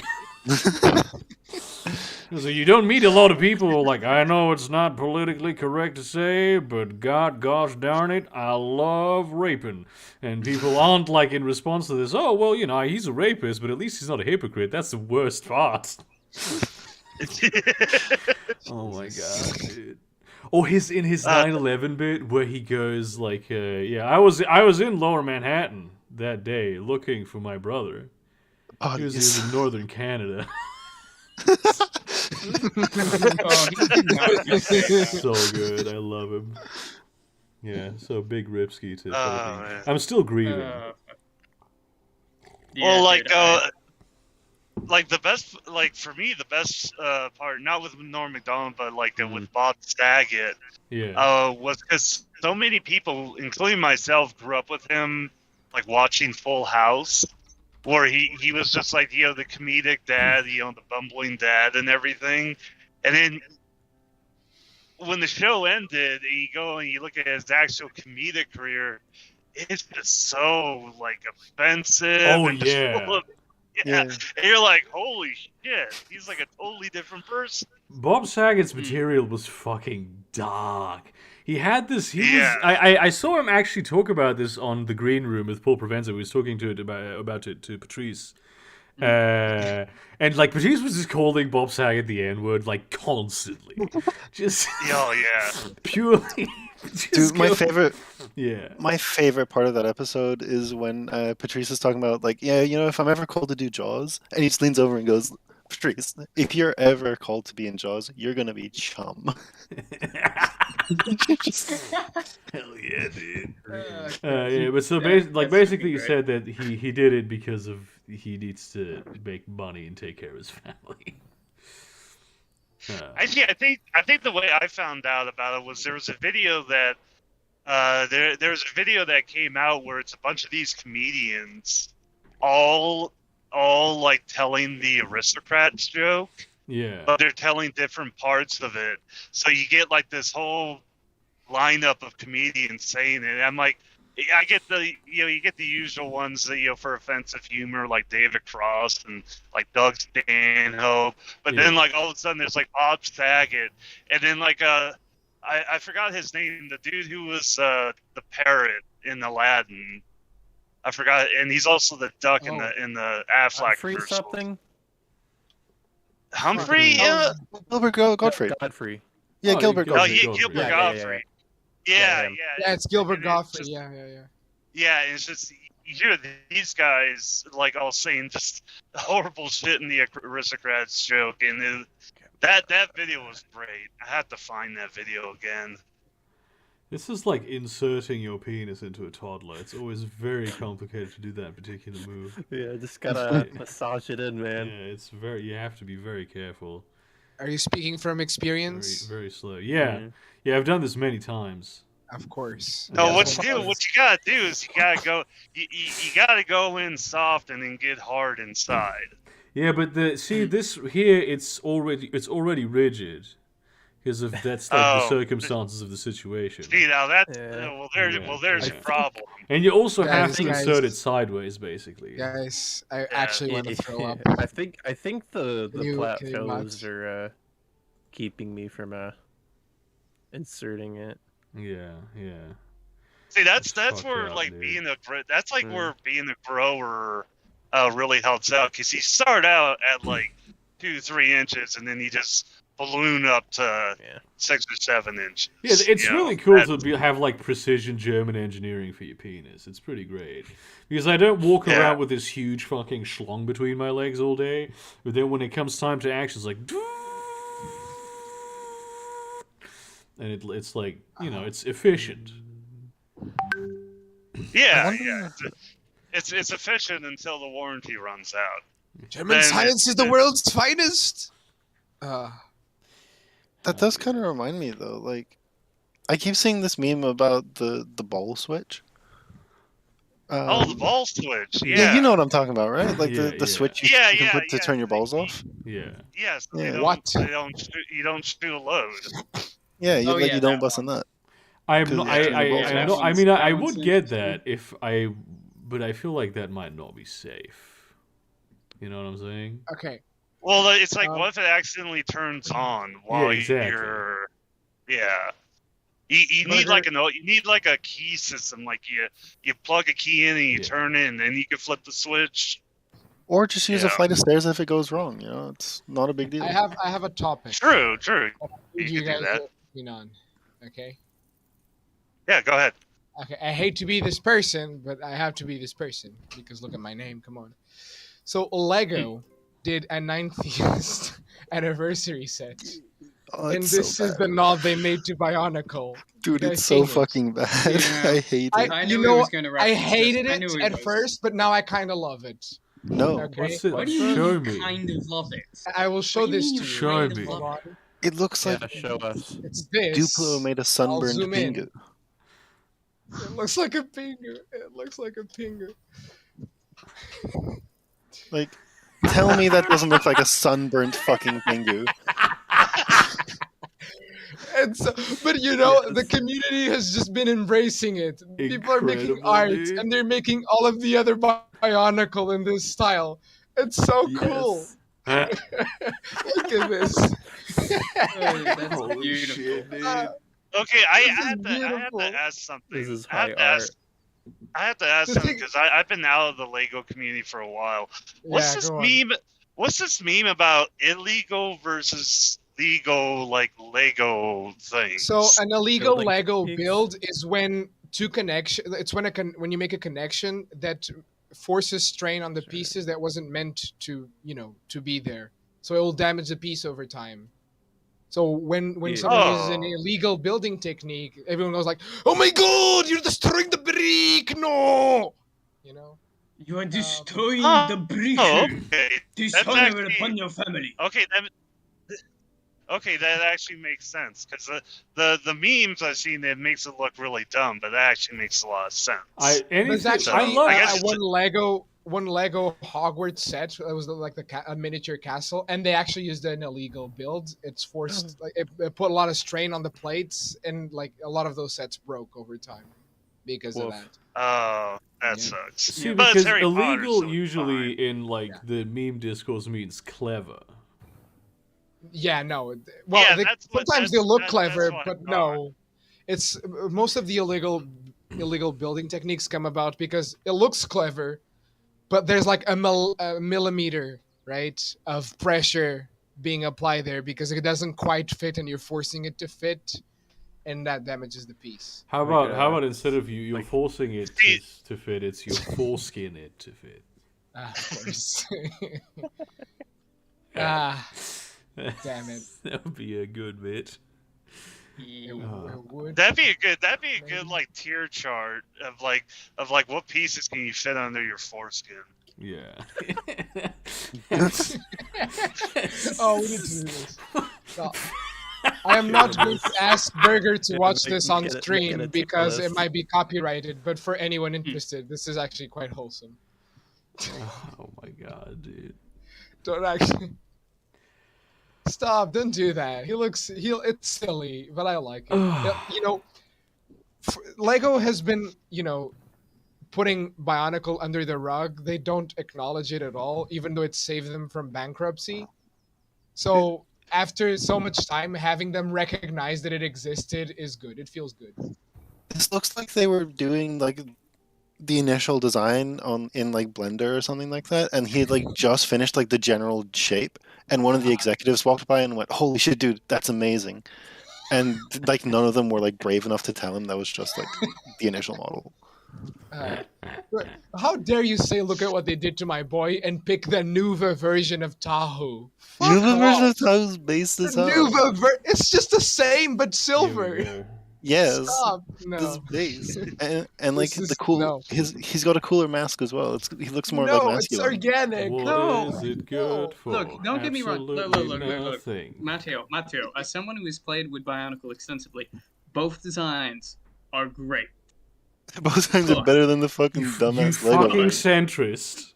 So you don't meet a lot of people like, I know it's not politically correct to say, but God gosh darn it, I love raping. And people aren't like in response to this, oh, well, you know, he's a rapist, but at least he's not a hypocrite. That's the worst part. Oh my god, dude. Or in his 9/11 bit where he goes like, yeah, I was in Lower Manhattan that day looking for my brother. Oh, He was yes. in northern Canada. Oh, he did not do that. So good. I love him. Yeah, so big Ripsky to fucking... man. I'm still grieving. Well, like, dude, like the best, like for me, the best part, not with Norm Macdonald, but like with Bob Saget, Yeah. was because so many people, including myself, grew up with him, like watching Full House, where he was just like, you know, the comedic dad, you know, the bumbling dad and everything, and then when the show ended, and you go and you look at his actual comedic career, it's just so like offensive. Oh, and just yeah. full of- yeah. And you're like, holy shit, he's like a totally different person. Bob Saget's material was fucking dark. He had this. Yeah. I saw him actually talk about this on the Green Room with Paul Provenza. He was talking to it about it to Patrice. And like Patrice was just calling Bob Saget the N-word like constantly. Just Oh yeah. purely. Just Dude, my go- favorite Yeah. my favorite part of that episode is when Patrice is talking about like, yeah, you know, if I'm ever called to do Jaws, and he just leans over and goes, Patrice, if you're ever called to be in Jaws, you're gonna be chum. Hell yeah, dude. God, Yeah, but so that- that's basically, he great. said that he did it because of he needs to make money and take care of his family. Actually, I think the way I found out about it was there was a video that there's a video that came out where it's a bunch of these comedians all like telling the Aristocrats joke, Yeah. but they're telling different parts of it. So you get like this whole lineup of comedians saying it. And I'm like, I get you get the usual ones that, for offensive humor, like David Cross and like Doug Stanhope. But then like all of a sudden there's like Bob Saget, and then like I forgot his name, the dude who was the parrot in Aladdin. I forgot, and he's also the duck in the Affleck Free commercial. something. Humphrey, yeah. Gilbert Godfrey. Godfrey. Yeah, Oh, Gilbert Godfrey. Godfrey. Oh, Gilbert Yeah, Godfrey. Yeah, Yeah, him. Yeah, it's Gilbert And Gottfried. just- Yeah. Yeah, it's just you hear these guys like all saying just horrible shit in the Aristocrats joke, and that video was great. I have to find that video again. This is like inserting your penis into a toddler. It's always very complicated to do that particular move. Yeah, just gotta massage it in, man. Yeah, it's you have to be very careful. Are you speaking from Very, experience? very slow. Yeah. Mhm. Yeah, I've done this many times. Of course. No, Yeah, what so- you gotta do is you gotta go. You gotta go in soft and then get hard inside. Yeah, but this here it's already rigid because of that's like the Oh. circumstances of the situation. See now that Yeah. there's I your problem. And you also Guys, have to guys. insert it sideways, basically. Guys, I actually want to throw up. I think the Can you plateaus not? are keeping me from inserting it. Yeah. See, that's Fuck where yeah, like dude. being that's like Mm. where being a grower really helps out, because you start out at like 2-3 inches and then you just balloon up to Yeah. 6 or 7 inches. Yeah, it's you know? really cool That- to have like precision German engineering for your penis. It's pretty great because I don't walk Yeah. around with this huge fucking schlong between my legs all day. But then when it comes time to action, it's like, and it's like it's efficient. Yeah, wonder- yeah. It's efficient until the warranty runs out. German Then science is the world's finest. That does kind of remind me though. Like, I keep seeing this meme about the ball switch. Oh, the ball switch. Yeah, Yeah, you know what I'm talking about, right? Like Yeah, the yeah. switch you Yeah, can yeah, put to yeah. turn your balls off. Yeah. Yes. Yeah. They don't, What? They don't shoot, you don't shoot a load. Yeah, you Oh, yeah, you don't that bust a nut. I'm Cause not. yeah, I that know. I one's- mean, I that one's would get interesting. that but I feel like that might not be safe. You know what I'm saying? Okay. Well, it's like, Um, what if it accidentally turns on while exactly. you're? Yeah. You need like you need like a key system. Like you plug a key in and you Yeah. turn it, and then you can flip the switch. Or just use a Yeah. flight of stairs if it goes wrong. You know, it's not a big deal. I have a topic. True. You You can guys do that. are opinion on. Okay. Yeah, go ahead. Okay. I hate to be this person, but I have to be this person because look at my name. Come on. So Lego did a 90th anniversary set, Oh, and it's this so is bad. the nod they made to Bionicle. Dude, guys it's so seen it? fucking bad. Yeah. I hate I- it. I you knew know, he was going to I hated it at first, but now I kind of love it. No, Okay. What's it? What do you Show mean, me. kind of love it? I will show What do you this mean to you. Show kind of me. Hold love it? on. it looks Yeah, like show us. It's this. Duplo made a sunburned zoom in. finger. It looks like a finger. It looks like a finger. Like, tell me that doesn't look like a sunburnt fucking finger. And so, but you know, the community has just been embracing it. People are making Incredible, art, dude. and they're making all of the other Bionicle in this style. It's so cool. Yes. Look at this. Oh, that's Holy beautiful. shit, dude. Okay, I This is have beautiful. to ask something. This is I have high to ask. I have to ask The something thing- because I've been out of the Lego community for a while. What's Yeah, this go on. meme? What's this meme about illegal versus legal, like Lego things? So an illegal Building Lego techniques. build is when two connection. It's when when you make a connection that forces strain on the pieces that wasn't meant to to be there. So it will damage the piece over time. So when Yeah. someone uses an Oh. illegal building technique, everyone goes like, "Oh my god, you're destroying the brick! No!" You know. You are destroying Oh, the brick. Oh, okay. Dishonor actually- upon your family. Okay, okay, that actually makes sense because the memes I've seen, it makes it look really dumb, but that actually makes a lot of sense. There's actually I love. I guess one Lego Hogwarts set. It was like a miniature castle, and they actually used an illegal build. It's forced. Like, it put a lot of strain on the plates, and like a lot of those sets broke over time because of that. Oh, that Yeah. sucks. See, But it's because Harry Potter, illegal so it's usually fine. in like the meme discourse means clever. Yeah, no. Well, Yeah, they, that's what- sometimes they that's- look that's clever, what I but thought. no. It's most of the illegal building techniques come about because it looks clever, but there's like a millimeter, right, of pressure being applied there because it doesn't quite fit, and you're forcing it to fit, and that damages the piece. How Like, about instead of you're like- forcing it to fit, it's you're foreskin it to fit. Of course. Damn it. That would be a good bit. It would. That'd be a good Maybe. like tier chart of like what pieces can you fit under your foreskin. Yeah. Oh, we need to do this. No. I am not going to ask Burger to watch this on stream because it might be copyrighted, but for anyone interested, this is actually quite wholesome. Oh my god, dude. Don't actually. Stop! Don't do that. It's silly, but I like it. You know, Lego has been, putting Bionicle under the rug. They don't acknowledge it at all, even though it saved them from bankruptcy. So after so much time, having them recognize that it existed is good. It feels good. This looks like they were doing like the initial design in like Blender or something like that, and he had like just finished like the general shape, and one of the executives walked by and went, "Holy shit, dude, that's amazing!" And like none of them were like brave enough to tell him that was just like the initial model. But how dare you say, "Look at what they did to my boy," and pick the Nuva version of Tahoe? Nuva version off. of Tahoe's based as hell. It's just the same, but silver. Here we go. Yes, Stop. this No. base, and like This is- the cool. no. He's got a cooler mask as well. He looks more No, like it's masculine. organic. What No. is it good for? Look, don't get me wrong. Look, Absolutely look. nothing. Matteo, as someone who has played with Bionicle extensively, both designs are great. Both times are better than the fucking You dumbass Lego. fucking one. centrist.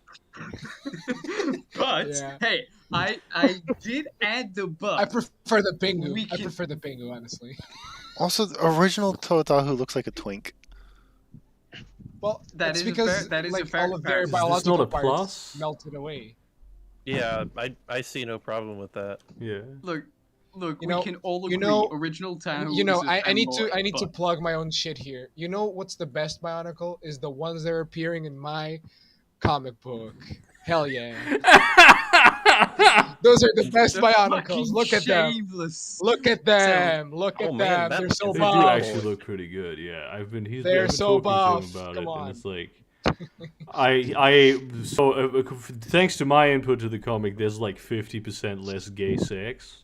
But Yeah. hey, I did add the but. I prefer the Pingu. We I can- prefer the Pingu, honestly. Also, the original Totahu looks like a twink. Well, That it's is a because fair- that is a like fair all of their comparison. Is this biological not a parts plus? melted away. Yeah, I see no problem with that. Yeah. Look, You know- we can all agree. you know- original town. I need to plug my own shit here. You know what's the best Bionicle is the ones that are appearing in my comic book. Hell yeah. Those are the best Bionicles. Look at them. Shameless. Look at them. Look at Oh, man, them. that They're so is They do buff. actually look pretty good. Yeah, I've been They're so talking to buff. him about Come it, on. and it's like, thanks to my input to the comic, there's like 50% less gay sex,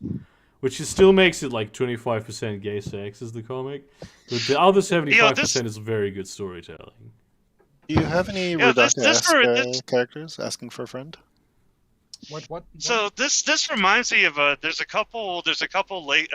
which still makes it like 25% gay sex is the comic, but the other 75% is very good storytelling. Do you have any Yeah, this- Redacted characters asking for a friend? What? So this reminds me of there's a couple late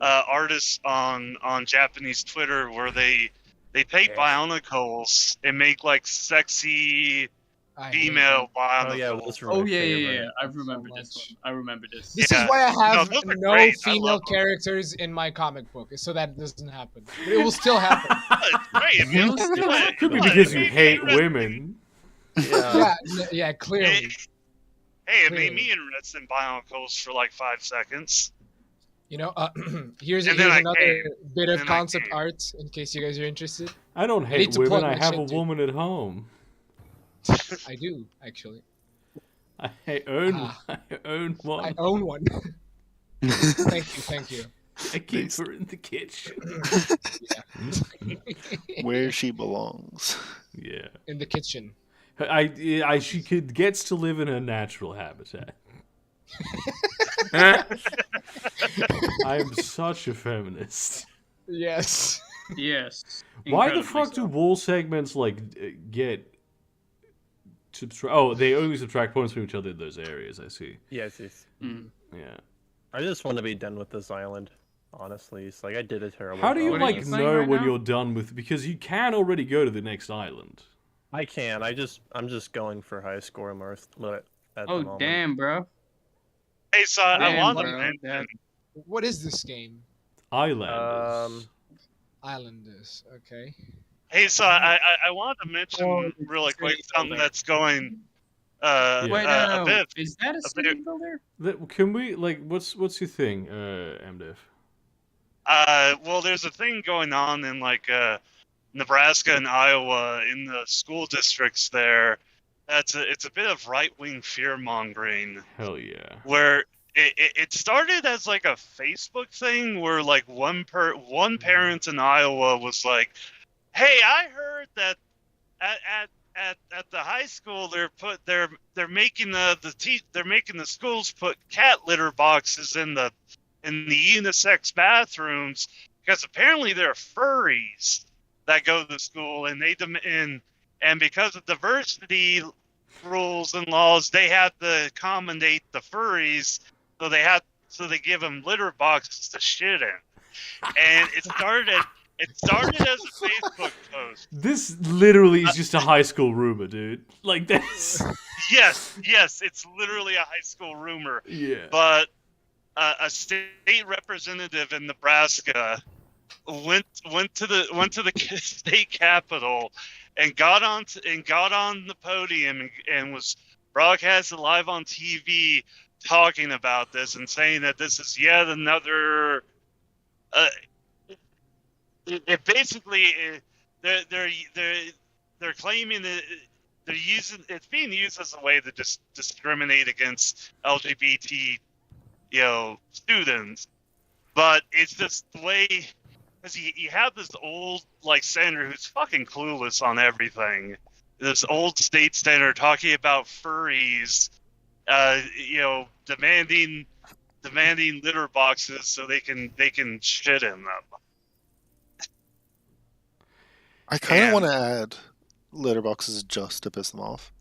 artists on Japanese Twitter where they take Bionicles and make like sexy I hate female them. Bionicles. Oh yeah, those were Oh my yeah. favorite. I remember So this much. one. I remember this. This Yeah. is why I have No, those are no great. I female love them. characters in my comic book, so that doesn't happen. But it will still happen. Great, man. Could be Come on, because it you made me hate interested. women. Yeah, clearly. Hey, it made Clearly. me interested in Bionicles for like 5 seconds. You know, here's And then I another came. bit of And then I concept came. art in case you guys are interested. I don't need hate to women. plug I my have a shit, dude. woman at home. I do actually. I own Ah. I own one. I own one. Thank you. I keep her in the kitchen. Where she belongs. Yeah. In the kitchen. She gets to live in her natural habitat. I am such a feminist. Yes. Yes. Why the Incredibly fuck so. do wall segments get subtract? Oh, they only subtract points from each other in those areas. I see. Yes, yes. Mm. Yeah. I just want to be done with this island. Honestly, it's like I did a terrible. How do you job What are on like you this. playing know right when now? you're done with? Because you can already go to the next island. I can. I'm just going for high score most at the Oh moment. damn, bro. Hey, so I Damn, want to bro. mention. That- What is this game? Islanders. Islanders. Okay. Hey, so I wanted to mention really quick something that's going Yeah. Wait, a no. bit. Is that a bit- city builder? Can we like what's your thing, MDiv? Well, there's a thing going on in like Nebraska and Iowa in the school districts there. It's a bit of right-wing fear-mongering Hell yeah. where it started as like a Facebook thing where like one parent in Iowa was like, "Hey, I heard that at the high school they're making they're making the schools put cat litter boxes in the unisex bathrooms because apparently there are furries that go to school and and because of diversity rules and laws they have to accommodate the furries so they give them litter boxes to shit in." And it started as a Facebook post. This literally is just a high school rumor, dude. Like this. Yes, it's literally a high school rumor. Yeah. But a state representative in Nebraska went to the state capitol and got on the podium and was broadcasted live on TV talking about this and saying that this is yet another. It basically they're claiming that it's being used as a way to just discriminate against LGBT students, but it's just the way because you have this old like senator who's fucking clueless on everything. This old state senator talking about furries, demanding litter boxes so they can shit in them. I kind of And- want to add litter boxes just to piss them off.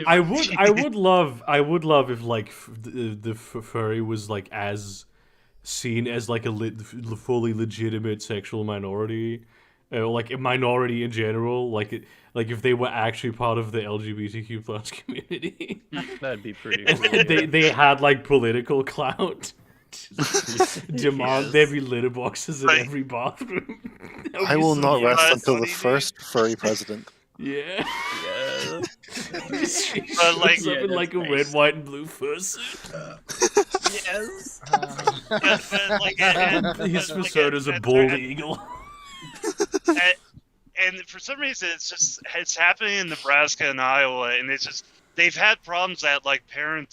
I would love if like the furry was like as seen as like a fully legitimate sexual minority, or like a minority in general, like if they were actually part of the LGBTQ plus community. That'd be pretty cool. they had like political clout. Demand Yes. there be litter boxes in Right. every bathroom. That would I be will so not funny. rest But until the funny, dude. first furry president. Yeah. Yeah. But, like, Shows up yeah, in that's like a nice. red, white, and blue fursuit. Yes. but, like, His but, like, persona's a at- bald at- eagle. and for some reason it's happening in Nebraska and Iowa, and it's just they've had problems at like parent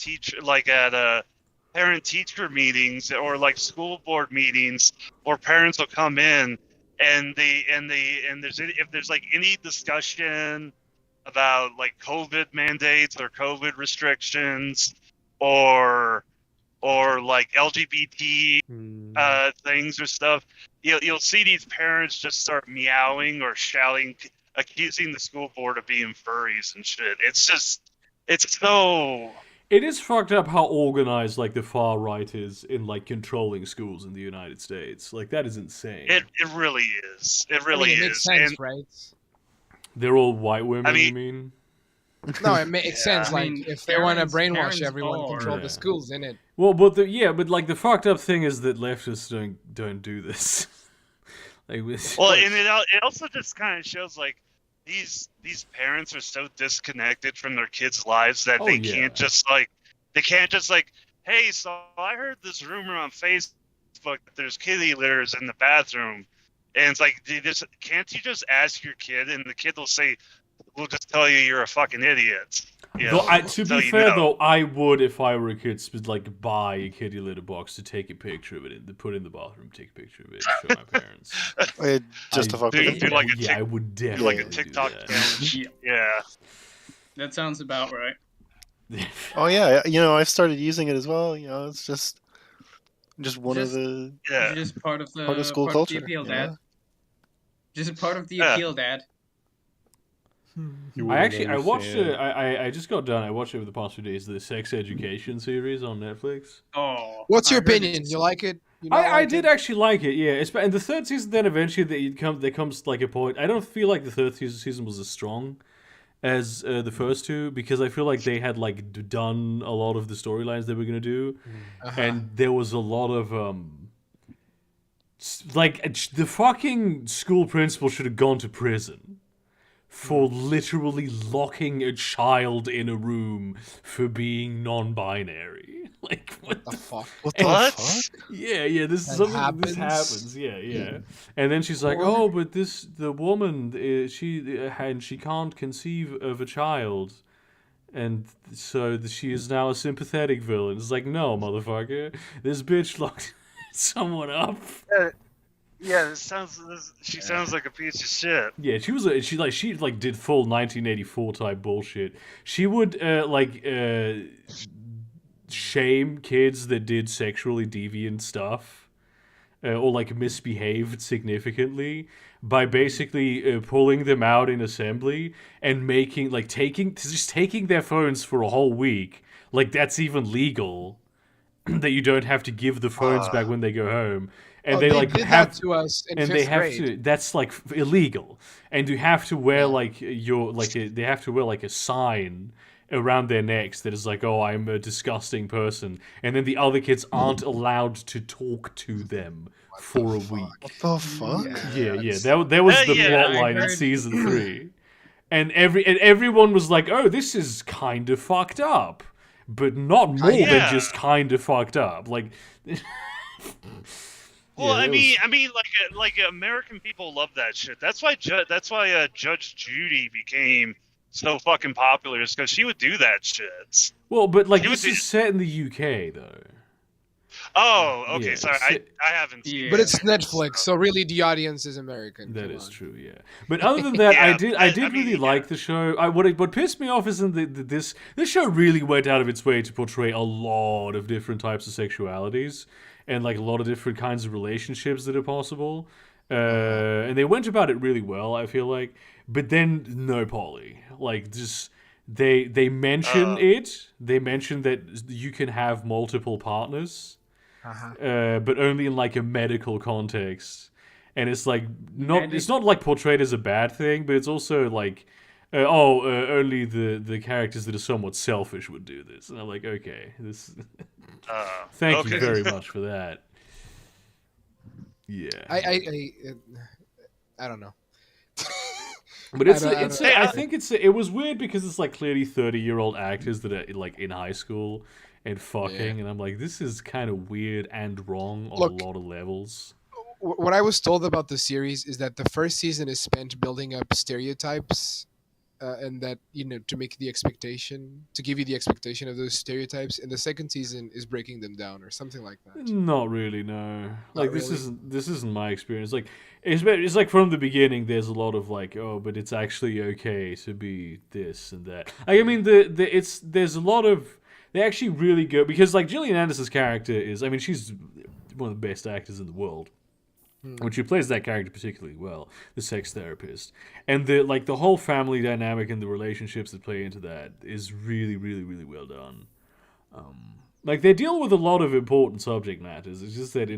teacher meetings or like school board meetings, or parents will come in and if there's like any discussion about like COVID mandates or COVID restrictions or like LGBT things or stuff, you'll see these parents just start meowing or shouting, accusing the school board of being furries and shit. It's so. It is fucked up how organized like the far right is in like controlling schools in the United States. Like that is insane. It really is. It I really mean, it is. makes sense, And right? They're all white women. I mean- you mean? No, it makes sense. I Like mean, if they want to parents brainwash everyone, are- control Yeah. the schools, in it. Well, but like the fucked up thing is that leftists don't do this. Like with, well, and it also just kind of shows like these parents are so disconnected from their kids' lives that Oh, they yeah. can't just like, hey, so I heard this rumor on Facebook that there's kitty litters in the bathroom, and it's like, can't you just ask your kid, and the kid will say, we'll just tell you you're a fucking idiot. You Though know, to so be you fair, know. though, I would if I were a kid, like buy a kitty litter box to take a picture of it and put it in the bathroom, take a picture of it, show my parents. Just to fuck with do them. like a yeah, I would do definitely like a TikTok do that. challenge. Yeah. That sounds about right. Oh yeah, I've started using it as well. It's just one of the Yeah. Just part of the part of school part culture. Of the appeal, yeah. Dad. Just a part of the Yeah. appeal, Dad. You I wouldn't watched it. understand. I just got done. I watched it over the past few days. The Sex Education series on Netflix. Oh, What's your I heard opinion? it's- You like it? You not I like did it? actually like it. Yeah, it's in the third season. Then eventually there comes like a point. I don't feel like the third season was as strong as the first two because I feel like they had like done a lot of the storylines they were gonna do, Uh-huh. and there was a lot of like the fucking school principal should have gone to prison for literally locking a child in a room for being non-binary. Like what the fuck? What the What? fuck? Yeah, this is That something. This happens? happens. Yeah. And then she's like, Or- "Oh, but the woman, she can't conceive of a child, and so she is now a sympathetic villain." It's like, no, motherfucker, this bitch locked someone up. Yeah, she sounds like a piece of shit. Yeah, she did full 1984 type bullshit. She would shame kids that did sexually deviant stuff or like misbehaved significantly by basically pulling them out in assembly and making taking their phones for a whole week. Like that's even legal. That you don't have to give the phones back when they go home. And they like did have that to us in and fifth they have grade. to that's like illegal, and you have to wear they have to wear like a sign around their necks that is like, oh, I'm a disgusting person, and then the other kids aren't allowed to talk to them for a week. What the fuck? Yeah. That was the yeah, plot I line in heard- season 3, and everyone was like, oh, this is kind of fucked up, but not more than Yeah. just kind of fucked up. Like. Well, Yeah, I it mean, like American people love that shit. That's why Judge Judy became so fucking popular, is because she would do that shit. Well, but like She this would is set in the UK though. Oh, okay, Yeah, sorry, so- I haven't seen. Yeah. But it. it's Netflix, so really the audience is American. That Come is on. true, yeah. But other than that, I Yeah, did I really mean, like yeah. the show. What pissed me off is this show really went out of its way to portray a lot of different types of sexualities and like a lot of different kinds of relationships that are possible. And they went about it really well, I feel like. But then no poly, like just. They mention it. They mention that you can have multiple partners, but only in like a medical context. And it's like it's not like portrayed as a bad thing, but it's also like, only the characters that are somewhat selfish would do this. And I'm like, okay, this. Thank you okay. very much for that. Yeah. I don't know. But it's I it's don't- I think it was weird because it's like clearly 30-year-old actors that are like in high school and fucking, and I'm like, this is kind of weird and wrong on Look, a lot of levels. What I was told about the series is that the first season is spent building up stereotypes, and that to make the expectation, to give you the expectation of those stereotypes, and the second season is breaking them down or something like that. Not really, no. Like really? this isn't my experience. Like it's like from the beginning, there's a lot of like, oh, but it's actually okay to be this and that. Like, I mean, there's a lot of they actually really go because like Gillian Anderson's character is, I mean, she's one of the best actors in the world. When she plays that character particularly well, the sex therapist, and the whole family dynamic and the relationships that play into that is really, really, really well done. Like they deal with a lot of important subject matters. It's just that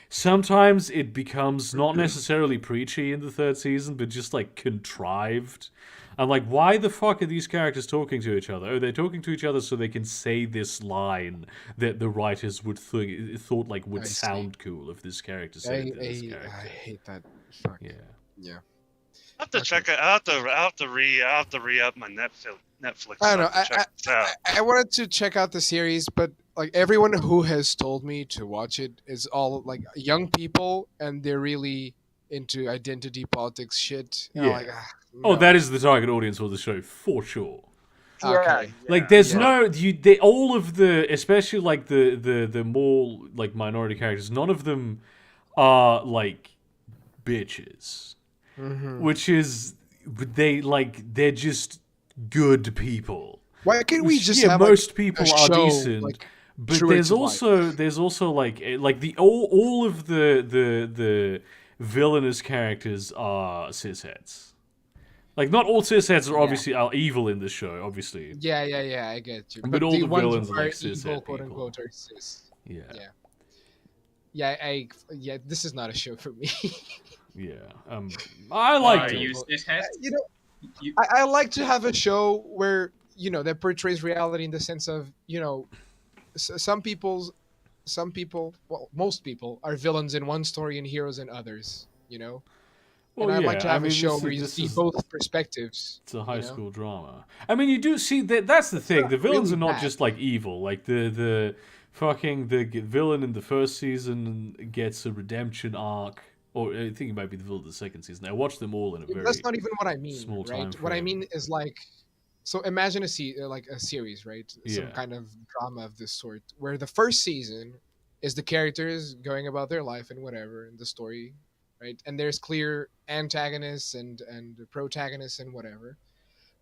sometimes it becomes not necessarily preachy in the third season, but just like contrived. I'm like, why the fuck are these characters talking to each other? Oh, they're talking to each other so they can say this line that the writers would thought like would I see. sound cool if this character said this I character. hate that. Fuck. Yeah. Yeah. I have to check it. I have to re up my Netflix. I don't know. to check this out. I wanted to check out the series, but like everyone who has told me to watch it is all like young people, and they're really into identity politics shit. And I'm Yeah. like, Oh, no. that is the target audience for the show for sure. Okay. Like, there's Yeah. all of the, especially like the more like minority characters, none of them are like bitches, which is they're just good people. Why can't we Which, just yeah, have most like, people a are show, decent, like, but true there's to life? also like the all of the villainous characters are cisheads. Like, not all cisheads are evil in this show, obviously. Yeah, I get you. But all the the ones villains who are, like, evil, cishet quote people. unquote, are cis. Yeah. Yeah, this is not a show for me. Yeah. I liked Are it. you cishet? I like to have a show where that portrays reality in the sense of some people, well, most people are villains in one story and heroes in others. Well, and I'd like to have a mean, show this where you this see is- both perspectives. It's a high school drama. I mean, you do see that. That's the thing. not The villains really are not bad. just like evil. Like the villain in the first season gets a redemption arc, or I think it might be the villain of the second season. I watched them all in a very. That's not even what I mean, small time right? What I frame. mean is like, so imagine a series, right? Some Yeah. kind of drama of this sort, where the first season is the characters going about their life and whatever, and the story, right? And there's clear antagonists and protagonists and whatever.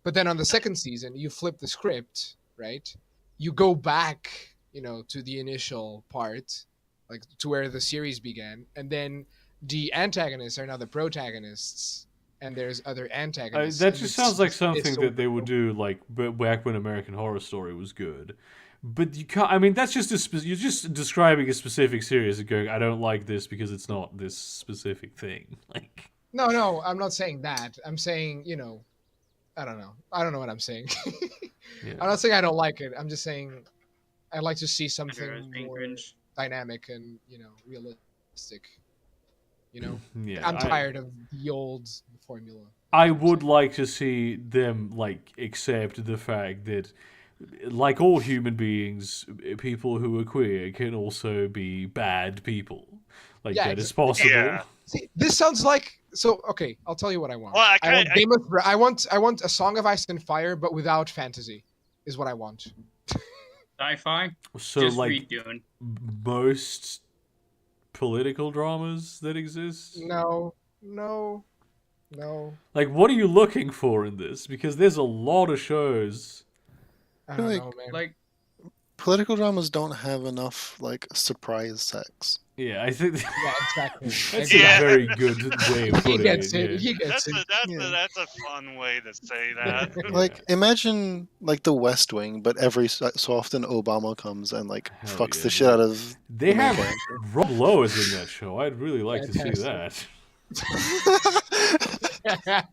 But then on the second season, you flip the script, right? You go back, to the initial part, like to where the series began, and then the antagonists are now the protagonists, and there's other antagonists. That and just it's sounds like it's something so that they would do, like back when American Horror Story was good. But you can't. I mean, that's just you're just describing a specific series and going, I don't like this because it's not this specific thing. Like, No, I'm not saying that. I'm saying, I don't know. I don't know what I'm saying. yeah. I'm not saying I don't like it. I'm just saying I'd like to see Everyone's something being more cringe. dynamic and, realistic. Yeah, I'm tired of the old formula. I would like to see them like accept the fact that, like all human beings, people who are queer can also be bad people. Like, Yeah, that is possible. Yeah. See, this sounds like okay. I'll tell you what I want. Well, I want a Song of Ice and Fire, but without fantasy. Is what I want. Sci-fi? So, Just like, read Dune. most political dramas that exist. No. Like, what are you looking for in this? Because there's a lot of shows. I don't Like- know, man. Like, Political dramas don't have enough like surprise sex. Yeah, I think Yeah, exactly. that's Yeah. a very good way of He putting gets it. it. He gets it. That's a fun way to say that. Yeah. Like imagine like the West Wing, but every so often Obama comes and like Hell fucks yeah, the shit out of. They the main have character. Rob Lowe is in that show. I'd really like to see Fantastic. that.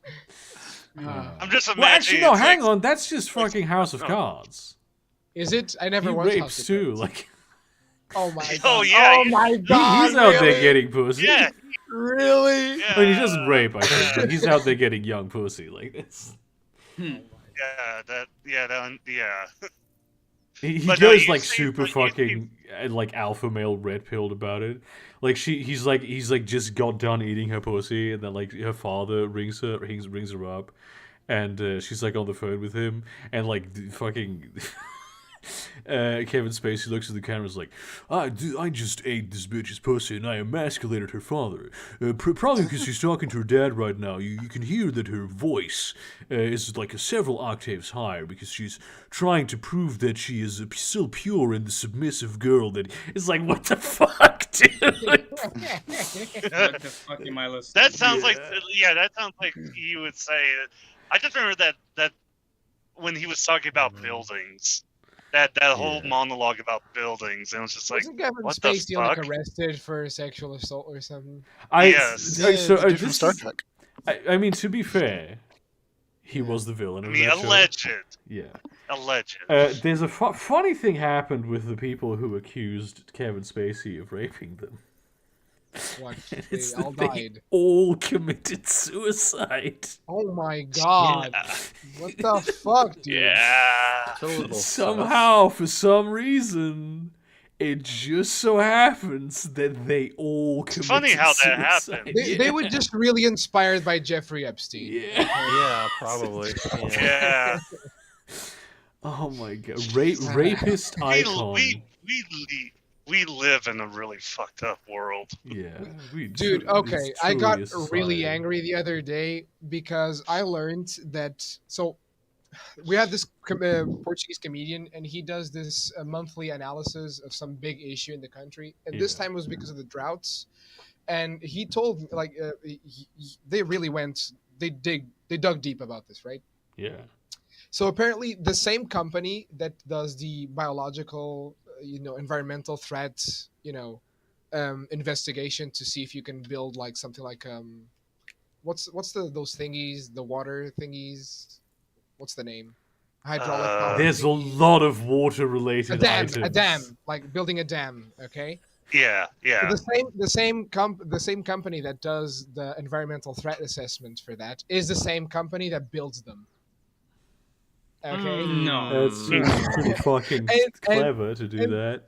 I'm just imagining. Well, actually, no. it's Hang like- on. That's just fucking House of Cards. Is it? I never He watched House rapes of too. Cards. Like, Oh my god. Oh, yeah, Oh he's- my god. he's out there really? getting pussy. Yeah, Really? yeah. I mean, he doesn't rape, I think, but he's out there getting young pussy. Like, it's, Yeah, yeah. he But no, goes you like see, super like, fucking like alpha male red pilled about it. Like he's like just got done eating her pussy, and then like her father rings her up, and she's like on the phone with him, and like fucking. Kevin Spacey looks at the camera and is like, I just ate this bitch's pussy and I emasculated her father. Probably because she's talking to her dad right now. You can hear that her voice is like several octaves higher because she's trying to prove that she is still pure and the submissive girl that is like, what the fuck, dude? what the fuck am I listening? That sounds like that sounds like he would say. I just remember that when he was talking about buildings, that whole Yeah. monologue about buildings, and it was just like, Wasn't Kevin what the Spacey like fuck? arrested for sexual assault or something? Yes. Yeah, it's the dude from this Star is- Trek. I mean, to be fair, he was the villain I of mean, that show. alleged, Yeah. alleged. There's a funny thing happened with the people who accused Kevin Spacey of raping them. What? It's They all that they died. all committed suicide. Oh my god. Yeah. What the fuck, dude? Yeah. Total Somehow, for some reason, it just so happens that they all committed funny how that suicide. happened. They were just really inspired by Jeffrey Epstein. Yeah. Yeah, probably. Yeah. Yeah. Oh my god. Rapist icon. We live in a really fucked up world. Yeah. we Dude, truly- okay, it's I truly got a society. really angry the other day because I learned that. So, we had this Portuguese comedian, and he does this monthly analysis of some big issue in the country. And this Yeah. time was because of the droughts. And he told me, like, they really went they dug deep about this, right? Yeah. So apparently, the same company that does the biological, environmental threats, investigation to see if you can build like something like what's those thingies, the water thingies? What's the name? Hydraulic power. There's a thingy. lot of water-related A dam, items. a dam, like building a dam. Okay. Yeah, yeah. So the same company that does the environmental threat assessment for that is the same company that builds them. Okay. No. That's pretty fucking clever to do that.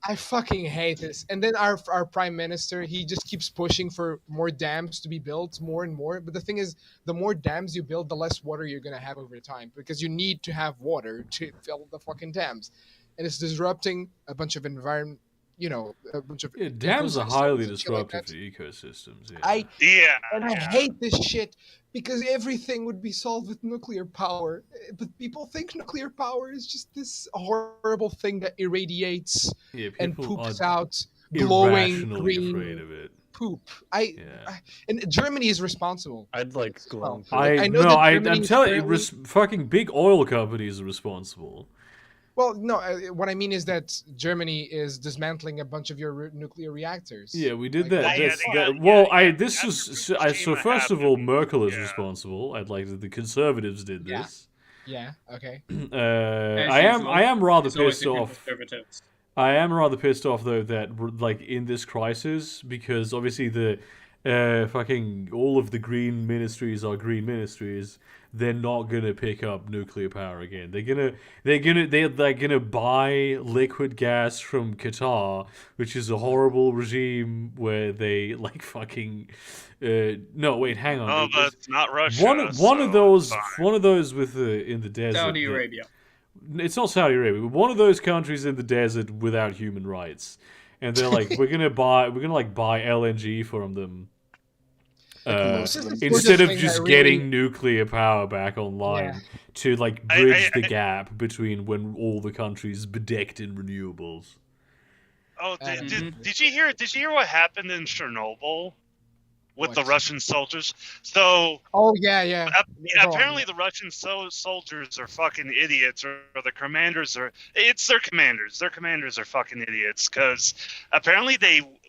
I fucking hate this. And then our prime minister, he just keeps pushing for more dams to be built, more and more. But the thing is, the more dams you build, the less water you're gonna have over time, because you need to have water to fill the fucking dams, and it's disrupting a bunch of environment. A bunch of Dams are ecosystems highly and shit like disruptive that. to ecosystems. Yeah. I hate this shit because everything would be solved with nuclear power, but people think nuclear power is just this horrible thing that irradiates and poops out glowing green green of it. poop. And Germany is responsible. I'd like glowing. I'm telling you, fucking big oil companies are responsible. Well, no, what I mean is that Germany is dismantling a bunch of your nuclear reactors. Yeah, we did that. So first of all, Merkel is responsible. I'd like that the Conservatives did this. Yeah. Okay. I am rather pissed off. Conservatives. I am rather pissed off though that like in this crisis, because obviously the fucking all of the green ministries are green ministries. They're not gonna pick up nuclear power again. They're gonna buy liquid gas from Qatar, which is a horrible regime where they like fucking. No, wait, hang on. Oh, but it's not Russia. One of those with in the desert. Saudi Arabia. It's not Saudi Arabia, but one of those countries in the desert without human rights, and they're like, we're gonna buy LNG from them. Instead of just getting nuclear power back online to like bridge the gap between when all the countries bedecked in renewables. Oh, did you hear? Did you hear what happened in Chernobyl with the Russian soldiers? So. Oh yeah. Apparently, the Russian soldiers are fucking idiots, or the commanders are. It's their commanders. Their commanders are fucking idiots, because apparently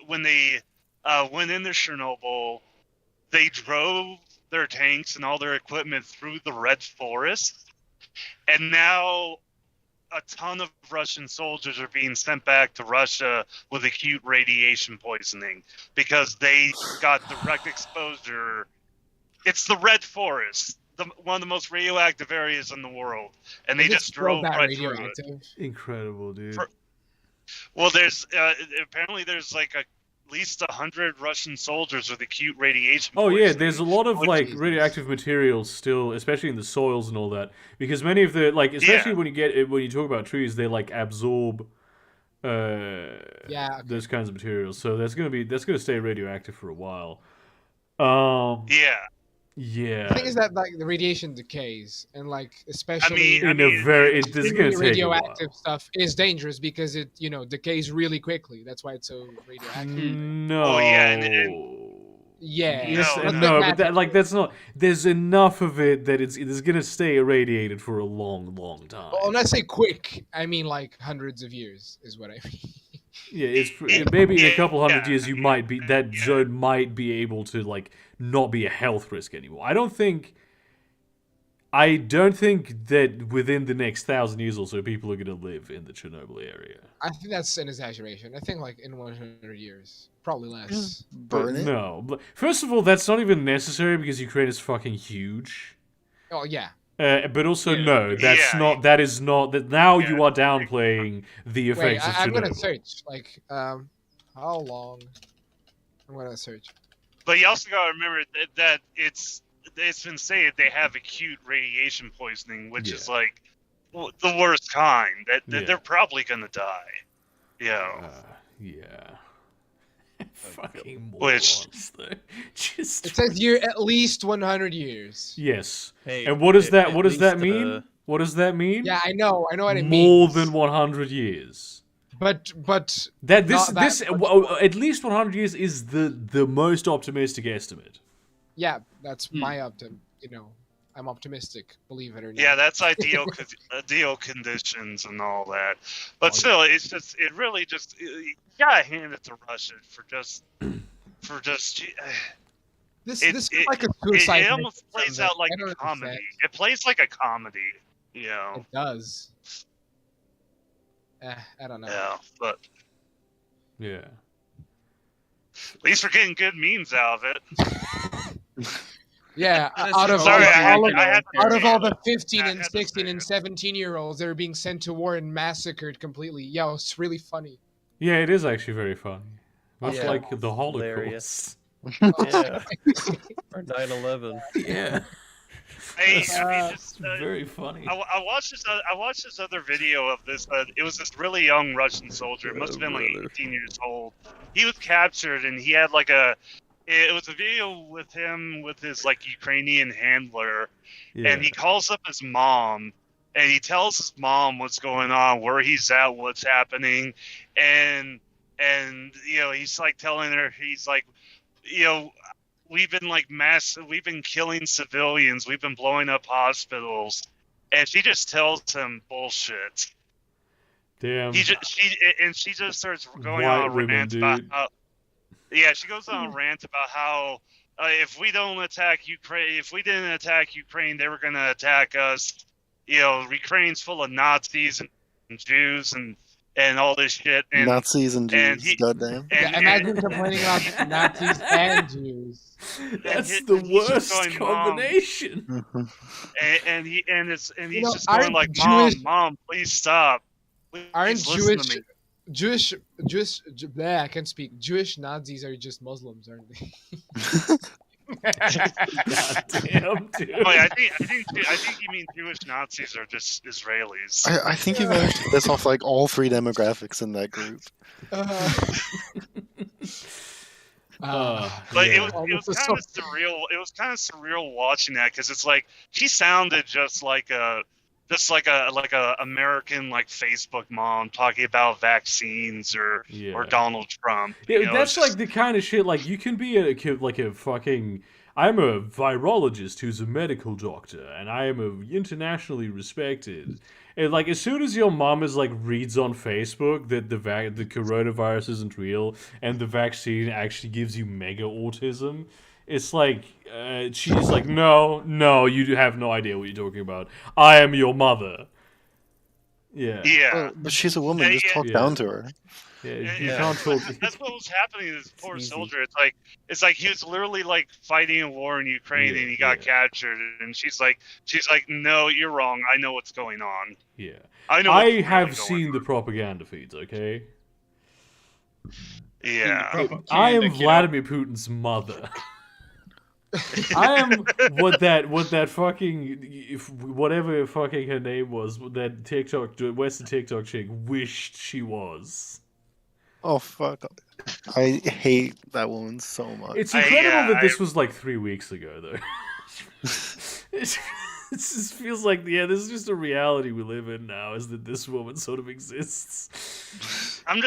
when they went into Chernobyl. They drove their tanks and all their equipment through the Red Forest, and now a ton of Russian soldiers are being sent back to Russia with acute radiation poisoning because they got direct exposure. It's the Red Forest, one of the most radioactive areas in the world, and they just drove right through it. Incredible, dude. Well, apparently there's like at least 100 Russian soldiers with acute radiation poisoning. Oh yeah, there's a lot of like radioactive materials still, especially in the soils and all that, because many of the especially when you talk about trees, they like absorb those kinds of materials. So that's gonna stay radioactive for a while. Yeah. The thing is that like the radiation decays, and like especially radioactive stuff is dangerous because it decays really quickly. That's why it's so radioactive. No. Oh yeah. But that's not. There's enough of it that it's gonna stay irradiated for a long, long time. Well, when I say quick, I mean like hundreds of years is what I mean. Yeah, maybe in a couple hundred years that zone might be able to like not be a health risk anymore. I don't think that within the next 1,000 years or so people are going to live in the Chernobyl area. I think that's an exaggeration. I think like in 100 years, probably less. Burn it? No. First of all, that's not even necessary because Ukraine is fucking huge. Oh yeah. But also no, that is not now you are downplaying the effects of Chernobyl. I'm gonna search how long. I'm gonna search. But you also gotta remember that it's been said they have acute radiation poisoning, which is like the worst kind. That they're probably gonna die. Yeah. Fucking morons, though. It says here at least 100 years. Yes. Hey, and what does that mean? What does that mean? Yeah, I know what it means. More than 100 years. But at least 100 years is the most optimistic estimate. Yeah, that's my I'm optimistic. Believe it or not. Yeah, that's ideal conditions and all that. But still, it really just you gotta hand it to Russia for just This it, is it, like a suicide. it almost mission plays that out like I don't a comedy. understand. It plays like a comedy, you know. It does. I don't know. Yeah, but Yeah. at least we're getting good memes out of it. Yeah, That's out of Sorry, all of I had to out of all the say 15 I and had to 16 say and it. 17-year-olds that are being sent to war and massacred completely. Yo, it's really funny. Yeah, it is actually very funny. Much Yeah. like the Hilarious. Holocaust. Yeah. Or 9/11. Yeah. Hey, I mean, It's very funny. I watched this. I watched this other video of this. It was this really young Russian soldier. It must have been like 18 years old. He was captured, and he had like a. It was a video with him with his like Ukrainian handler, Yeah. and he calls up his mom, and he tells his mom what's going on, where he's at, what's happening, and he's like telling her, he's like, we've been killing civilians, we've been blowing up hospitals, and she just tells him bullshit. Damn. She just starts going White on a women, rant about dude. how, she goes on a rant about how if we didn't attack Ukraine, they were gonna attack us. Ukraine's full of Nazis and Jews and all this shit. And Nazis and Jews, goddamn. Imagine complaining about Nazis and Jews. That's and the he's just worst going, "Mom." combination. He's know, just going aren't like, Jewish- Mom, please stop. Please Aren't listen to me." Jewish, I can't speak. Jewish Nazis are just Muslims, aren't they? God damn, dude. Oh, yeah, I think you mean Jewish Nazis are just Israelis. I think you managed to piss off like all three demographics in that group. But yeah. it was kind of surreal. It was kind of surreal watching that because it's like she sounded just like a American like Facebook mom talking about vaccines or Donald Trump. Yeah, that's like the kind of shit. Like you can be a fucking. I'm a virologist who's a medical doctor, and I am a internationally respected. And like as soon as your mom is like reads on Facebook that the coronavirus isn't real and the vaccine actually gives you mega autism, it's like she's like, no, you have no idea what you're talking about. I am your mother. Yeah. Yeah. But she's a woman. Just talk down to her. Yeah, you can't talk. That's what was happening to this poor soldier. It's like he was literally like fighting a war in Ukraine and he got captured, and she's like, no, you're wrong. I know what's going on. Yeah. I have seen the propaganda feeds. Okay. Yeah. I am Vladimir Putin's mother. I am what fucking whatever fucking her name was, that Western TikTok chick wished she was. Oh fuck! I hate that woman so much. It's incredible that this was like 3 weeks ago, though. It just feels like this is just a reality we live in now. Is that this woman sort of exists? I'm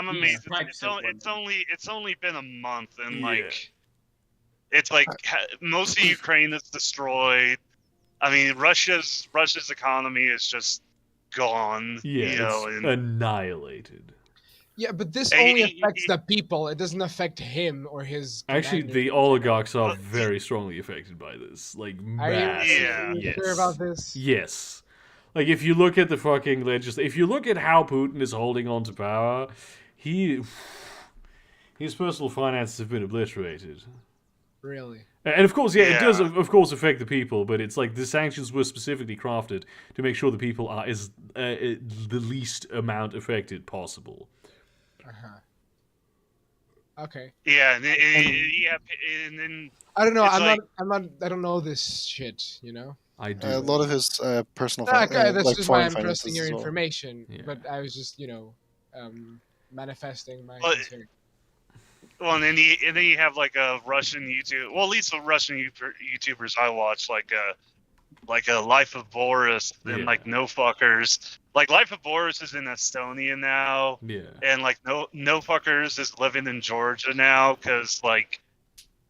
amazed. It's only been a month, and like. It's like most of Ukraine is destroyed. I mean, Russia's economy is just gone. Yeah, it's annihilated. Yeah, but this only affects the people. It doesn't affect him or his. Actually, the oligarchs are very strongly affected by this. Like, massive. Are you sure about this? Yes. Like, if you look at the fucking if you look at how Putin is holding on to power, his personal finances have been obliterated. Really? And of course, it does, of course, affect the people, but it's like the sanctions were specifically crafted to make sure the people are the least amount affected possible. Okay. Yeah, and then I don't know. I don't know this shit. I do. A lot of his personal. This is why I'm finances trusting your as well. information. Yeah. But I was just, manifesting my concern. Well, and then you have like a Russian YouTube. Well, at least the Russian YouTubers I watch, like a Life of Boris and like No Fuckers. Like Life of Boris is in Estonia now. Yeah. And like No Fuckers is living in Georgia now because like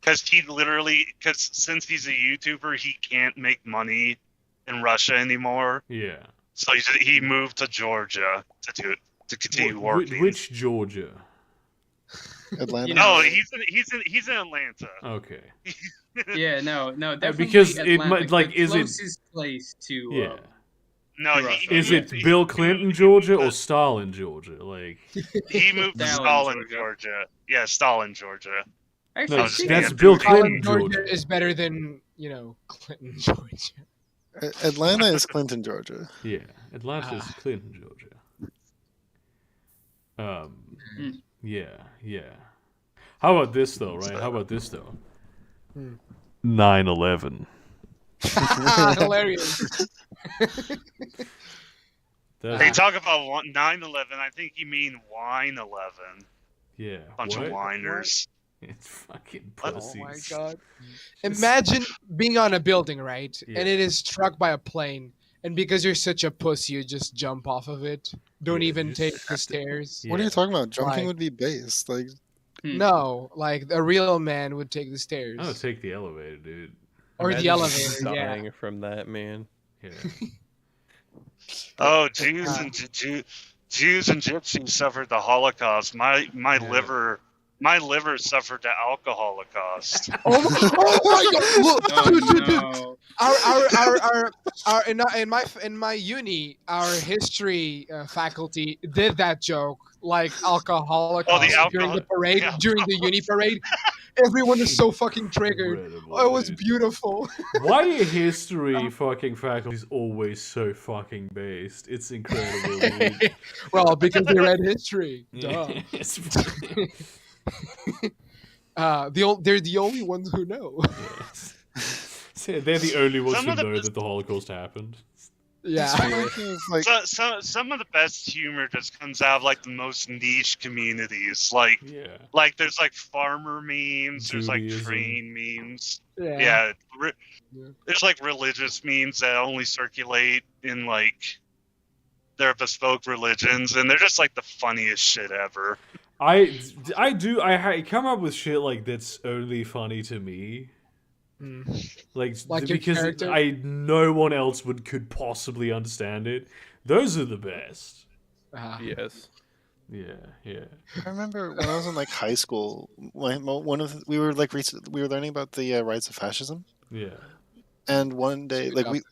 Because since he's a YouTuber, he can't make money in Russia anymore. Yeah. So he moved to Georgia to continue working. Which Georgia? Atlanta. You know- No, he's in Atlanta. Okay. Yeah, no, definitely. because it Atlanta, might- like, the is it- closest place to? Yeah. No, Russia. Is it Bill Clinton, Georgia, or Stalin, Georgia? Like, He moved to Stalin, Stalin, Georgia. Georgia. Yeah, Stalin, Georgia. Actually, no, was speaking that's of Bill Georgia, Clinton, Georgia Georgia. is better than Clinton, Georgia. Atlanta is Clinton, Georgia. Yeah, Atlanta's Clinton, Georgia. Hmm. Yeah. How about this though, right? How about this though? Hmm. 9/11. Hilarious. They talk about 9/11. I think you mean wine 11. Yeah. Bunch what? of whiners. It's fucking Oh Oh my pussies. god. Imagine being on a building, right? Yeah. And it is struck by a plane. And because you're such a pussy, you just jump off of it. Don't Yeah, even you take just the stairs. Yeah. What are you talking about? Jumping Like- would be base. Like, No, like a real man would take the stairs. I would take the elevator, dude. Or the Imagine elevator, yeah. dying from that, man. Yeah. Oh, Jews and Gypsies suffered the Holocaust. My liver suffered the alcohol Holocaust. Oh my god! Look, Oh, dude. no. Our in my uni, our history faculty did that joke, like alcoholic Oh, the during the alcohol- parade, yeah. during the uni parade. Everyone is so fucking triggered. Incredible, Oh, it was dude. beautiful. Why are history fucking faculties always so fucking based? It's incredible, dude. Well, because they read history. Duh. Yeah, it's They're the only ones who know. So they're the only ones Some who of the know best- that the Holocaust happened. Yeah. like Some of the best humor just comes out of like the most niche communities. Like Yeah. there's like farmer memes, there's like Judaism. train memes. Yeah. Yeah, Yeah. there's like religious memes that only circulate in like their bespoke religions, and they're just like the funniest shit ever. I come up with shit like that's only funny to me. Mm. Like Your because character? no one else could possibly understand it. Those are the best. Yes. Yeah. I remember when I was in like high school, we were learning about the rights of fascism, Yeah. and one day Speak like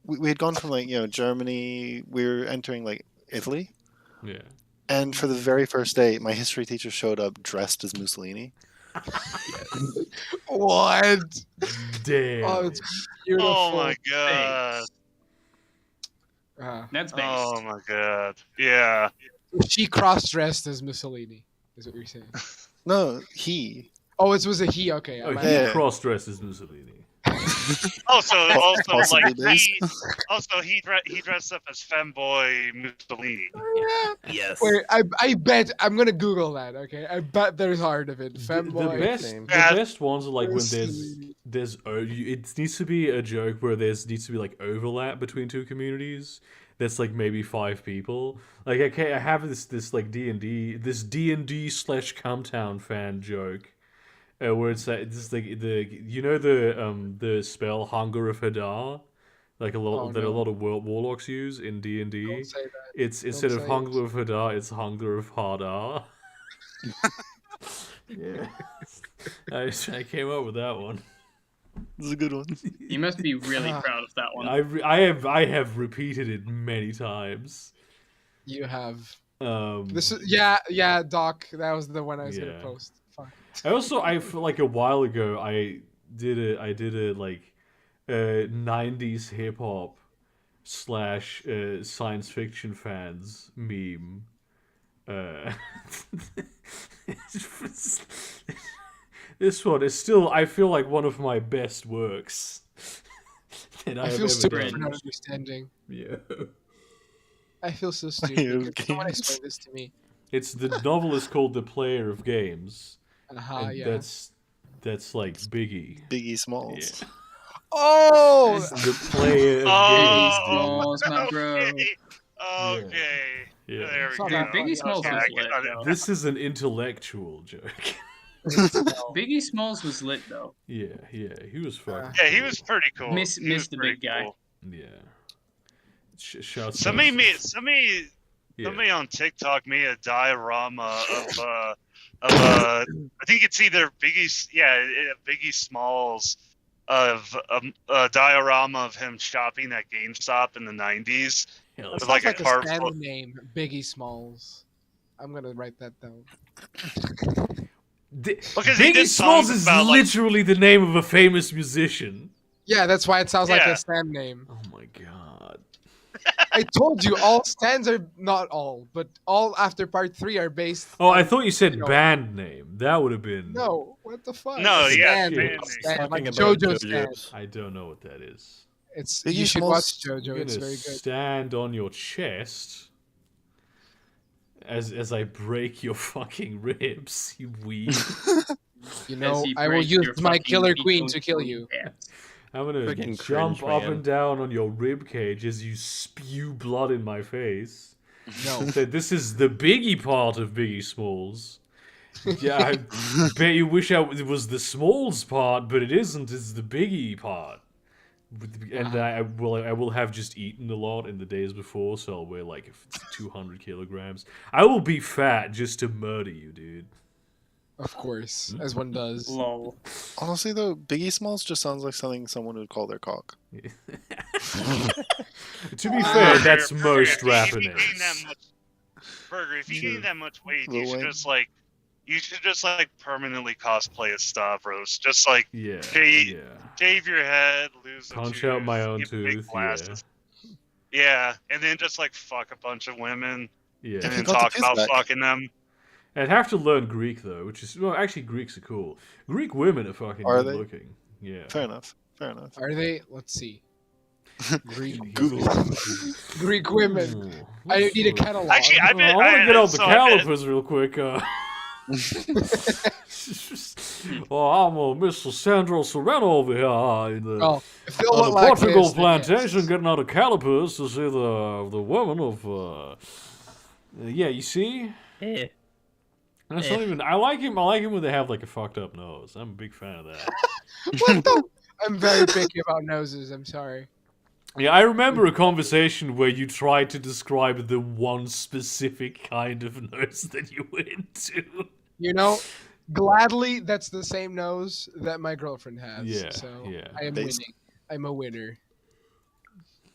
we had gone from like Germany, we were entering like Italy, Yeah. and for the very first day, my history teacher showed up dressed as Mussolini. What? Damn. Oh, it's beautiful. Oh my god. That's based. Oh my god. Yeah. She cross-dressed as Mussolini, is what you're saying. No, he. Oh, it was a he. Okay. Oh, I he Yeah. cross-dresses Mussolini. Also, Possibly like based. he dressed up as femboy Mussolini. Yes. Wait, I bet I'm gonna Google that. Okay, I bet there's art of it. The Femboy. Same. best ones are like when Mussolini. it needs to be a joke where needs to be like overlap between two communities. That's like maybe 5 people. Like, okay, I have this like D&D /Cumtown fan joke, where it's just like the spell Hunger of Hadar, like a lot Oh, no. a lot of warlocks use in D&D. Don't say that. It's instead of say Hunger of Hadar, it's Hunger of Hadar. Yeah, I came up with that one. This is a good one. You must be really proud of that one. I have repeated it many times. You have. Um, This is yeah, Doc. That was the one I was Yeah. gonna post. Fuck. I feel like a while ago I did a like 90s hip hop / science fiction fans meme. This one is still, I feel like, one of my best works that I I have feel ever stupid done. for not understanding. Yeah. I feel so Player stupid. of Can someone games. explain this to me? It's the novel is called The Player of Games. And Yeah. that's like Biggie. Biggie Smalls. Yeah. Oh. The Player of Games, dude. Smalls, my bro. Okay. Yeah. There we It's go. not that Biggie Smalls Okay, was I get lit, it. though. This is an intellectual joke. Biggie Smalls was lit though. Yeah, he was fucking. Yeah, he was pretty cool. Miss He was the pretty big guy. cool. Yeah. Shouts Somebody out. somebody on TikTok made a diorama of I think it's either Biggie Smalls of a diorama of him shopping at GameStop in the 90s. Hell, That With sounds like a like a card stand full- name, Biggie Smalls. I'm gonna write that down. Because he Biggie did Smalls songs is about, like- literally the name of a famous musician. Yeah, that's why it sounds like Yeah. a stand name. Oh my god. I told you, all stands are not all, but all after part 3 are based. Oh, I on- thought you said you know- band name. That would have been. No, what the fuck? No, A yeah, stand, band a name. stand, like Talking about JoJo stand. JoJo's. I don't know what that is. It's Biggie you should Smalls- watch I'm JoJo. It's gonna very good. stand on your chest as I break your fucking ribs, you weeb. You As know, he I will breaks use your my fucking killer feet queen on to kill your you. ass. I'm gonna Freaking jump cringe, up man. and down on your rib cage as you spew blood in my face. No. So this is the Biggie part of Biggie Smalls. Yeah, I bet you wish it was the Smalls part, but it isn't. It's the Biggie part. And I will have just eaten a lot in the days before, so I'll weigh like 200 kilograms. I will be fat just to murder you, dude. Of course, as one does. Lol. Honestly, though, Biggie Smalls just sounds like something someone would call their cock. To be fair, that's Burger, most if you rapper gain names. that much- Burger, if you gain that much weight, Lil you should Wayne. just permanently cosplay as Stavros. Just like Yeah, Hey, yeah. shave your head, lose a Punch tooth, out my own get big tooth, yeah. glasses. Yeah, and then just like fuck a bunch of women Yeah. and If then you got the talk kiss about back. fucking them. I'd have to learn Greek though, which is well, actually Greeks are cool. Greek women are fucking Are good they? looking. Yeah. Fair enough. Fair enough. Are they? Let's see. Greek Google. Greek women. Ooh, I let's need a look. catalog. Actually, I bet I want to get out the so I bet- calipers real quick. Oh, I'm Mr. Sandro Serrano over here in the, Oh, if they'll on look the like Portugal this, then plantation, yes. getting out of calipers to see the women of. Yeah, you see. Eh. That's not even. I like him when they have like a fucked up nose. I'm a big fan of that. What the? I'm very picky about noses. I'm sorry. Yeah, I remember a conversation where you tried to describe the one specific kind of nose that you were into. You know, gladly, that's the same nose that my girlfriend has. Yeah, So yeah. I am Based- winning. I'm a winner.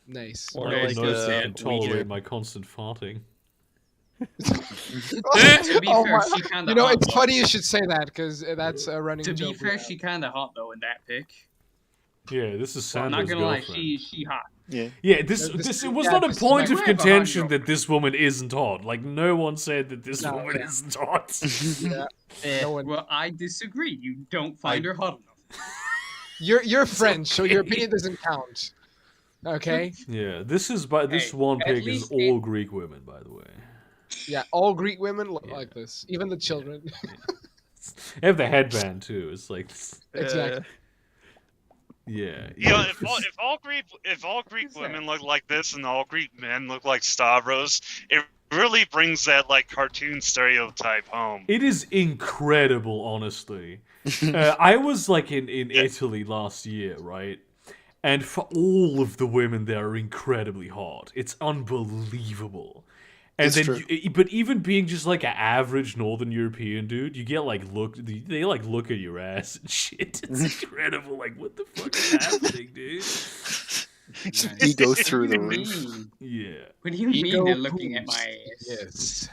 Nice. Or My like nose a can tolerate Ouija. my constant farting. To be Oh fair, my- she kind You of know, hot. it's though. funny you should say that because that's a running To joke. be we fair, have. she kind of hot though in that pic. Yeah, this is Well, I'm Sandra's not gonna lie, girlfriend. she hot. Yeah. Yeah, this This- it was yeah, not a this is point my- of We have a hot contention girl. that this woman isn't hot. Like no one said that this No, woman yeah. isn't hot. Yeah, Eh. no one. Well, I disagree. You don't find her hot enough. You're French, so your opinion doesn't count. Okay. Yeah, this Hey, one at pig is least all Greek women, by the way. Yeah, all Greek women look Yeah. like this. Even the children. They have the headband too. It's like Exactly. yeah. You know, yeah. if all Greek women look like this and all Greek men look like Stavros, it really brings that like cartoon stereotype home. It is incredible, honestly. I was like in Italy last year, right? And for all of the women there are incredibly hot. It's unbelievable. And It's then, true. but even being just like an average Northern European dude, you get like they like look at your ass and shit. It's incredible. Like, what the fuck is happening, dude? Ego through the What do you roof. mean? Yeah. What do you Ego mean they're looking at poops. my ass? Yes.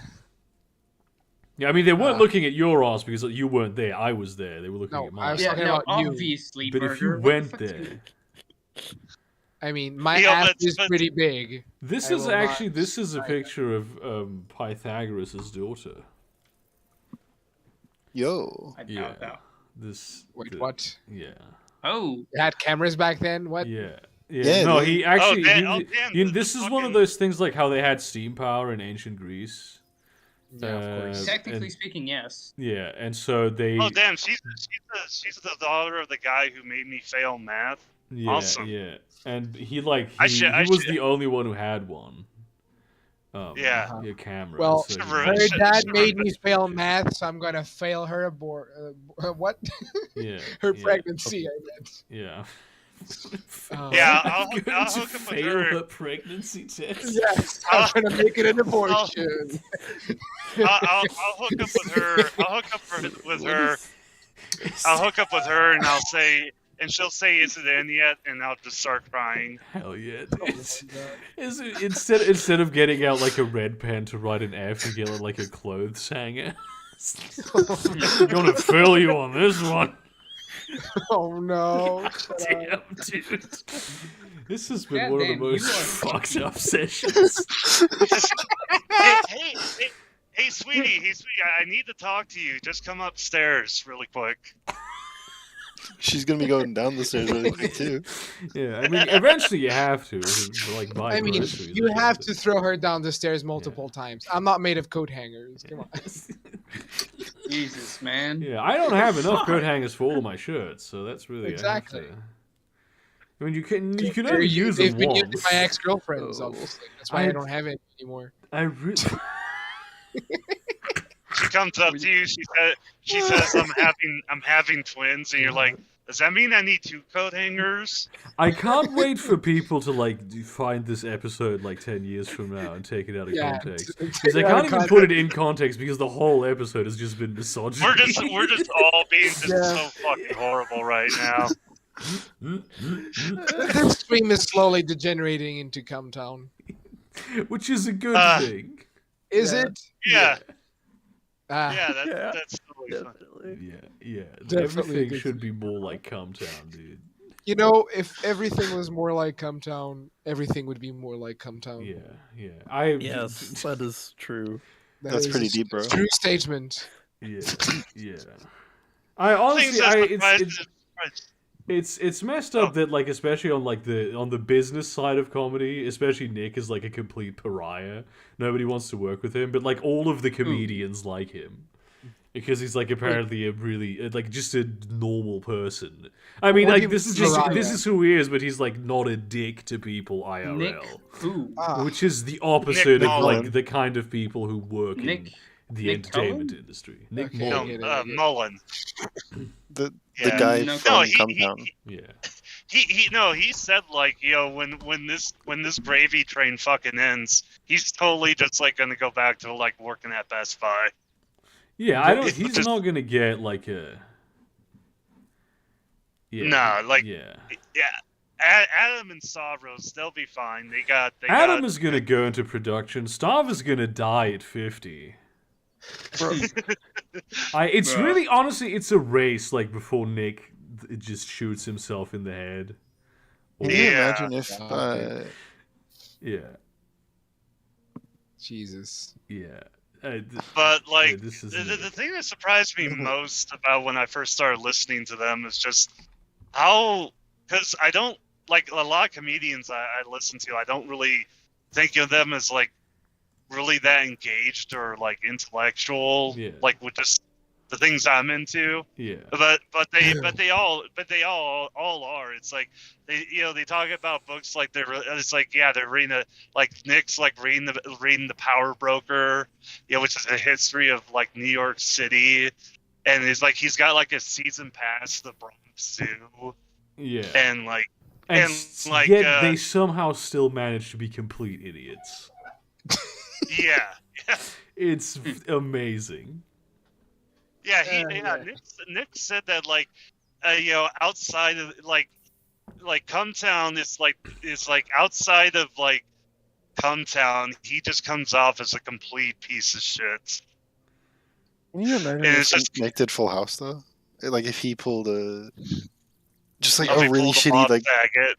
Yeah, I mean, they weren't Ah. looking at your ass because you weren't there. I was there. They were looking No, at I mine. was Yeah, talking no, about you. obviously, But if Burger. you What the went fuck do you there, mean? I mean, my Yeah, ass but- is but- pretty big. this I is will actually not this is a deny that. picture of Pythagoras' daughter. Yo. I doubt Yeah. that. This. Wait, the- what? Yeah. Oh, They had cameras back then? What? Yeah. Yeah, no, dude. he actually. damn, This is one of fucking- those things like how they had steam power in ancient Greece. Yeah, of course. technically and- speaking, yes. Yeah, and so they. Oh damn, she's the daughter of the guy who made me fail math. Yeah, awesome. yeah, and he like I he should- I was should- the only one who had one. Yeah. Your camera. Well, so you Her her know. dad made me fail math, so I'm gonna fail her what? Yeah. Her yeah, pregnancy. I meant. Yeah. Yeah, I'm I'll going to hook up with fail her. her pregnancy test. Yes, I'm gonna make it an abortion. I'll hook up with her. I'll hook up with her. I'll hook up with her, and I'll say, and she'll say, "Is it in yet?" And I'll just start crying. Hell yeah! Oh Dude. my God. Instead of getting out like a red pen to write an F, you get like a clothes hanger. I'm gonna fail you on this one. Oh no! Damn, dude. This has been God one of the damn, you most are fucked up sessions. Hey, sweetie, I need to talk to you. Just come upstairs really quick. She's gonna be going down the stairs really quick too. Yeah, I mean, eventually you have to, like, buy I mean, groceries. you or have something. to throw her down the stairs multiple times. I'm not made of coat hangers. Come on. Jesus, man. Yeah, I don't have enough coat hangers for all of my shirts, so that's really Exactly. I have to... I mean, you can They're only u- use They've them been once. used by my ex-girlfriends, so obviously. That's why I don't have it anymore. I really. She comes up to you. She says, I'm having twins," and you're like, "Does that mean I need 2 coat hangers?" I can't wait for people to like find this episode like 10 years from now and take it out of context. Because they can't even put it in context because the whole episode has just been misogyny. We're just all being just so fucking horrible right now. This stream is slowly degenerating into Cum Town. Which is a good thing. Is Yeah. it? Yeah, Ah, yeah, that's totally fine. Definitely. Yeah. Definitely Everything good should be more like Cum Town, dude. you know, if everything was more like Cum Town, everything would be more like Cum Town. Yeah. Yes, that is true. That's pretty deep, bro. True statement. Yeah. I honestly, Things that surprise- it's messed up that like especially on like on the business side of comedy, especially Nick is like a complete pariah. Nobody wants to work with him, but like all of the comedians like him because he's like apparently a really like just a normal person. I mean, Or like he this was is pariah. who he is, but he's like not a dick to people IRL, Nick who? which is the opposite of Mullen. like the kind of people who work in Nick- the Nick entertainment Cullen? industry. Nick Okay. No, Mullen. Mullen. The Yeah. guy No, from he- Cum he- Town. Yeah. He said like, when this gravy train fucking ends, he's totally just like gonna go back to like working at Best Buy. Yeah, I don't. He's not gonna get like a. Yeah. No, like- Yeah. Adam and Stavros, they'll be fine. They got Adam is gonna go into production. Stav is gonna die at 50. It's Bro. really honestly, it's a race. Like before Nick just shoots himself in the head. Can you Yeah. imagine if Yeah. Jesus. Yeah. But like this is the thing that surprised me most about when I first started listening to them is just how, because I don't like a lot of comedians I listen to, I don't really think of them as like really that engaged or like intellectual, Yeah. like with just the things I'm into. Yeah. But they all are. It's like they talk about books like they're reading like Nick's like reading the Power Broker, which is a history of like New York City, and it's like he's got like a season pass to the Bronx Zoo, Yeah. and like yet they somehow still manage to be complete idiots. yeah. It's amazing. Yeah, Nick said that like outside of like Cum Town is like outside of like Cum Town, he just comes off as a complete piece of shit. Can you imagine And if it's just- Nick did Full House though? Like if he pulled just like If he a really pulled a shitty Bob like Saget.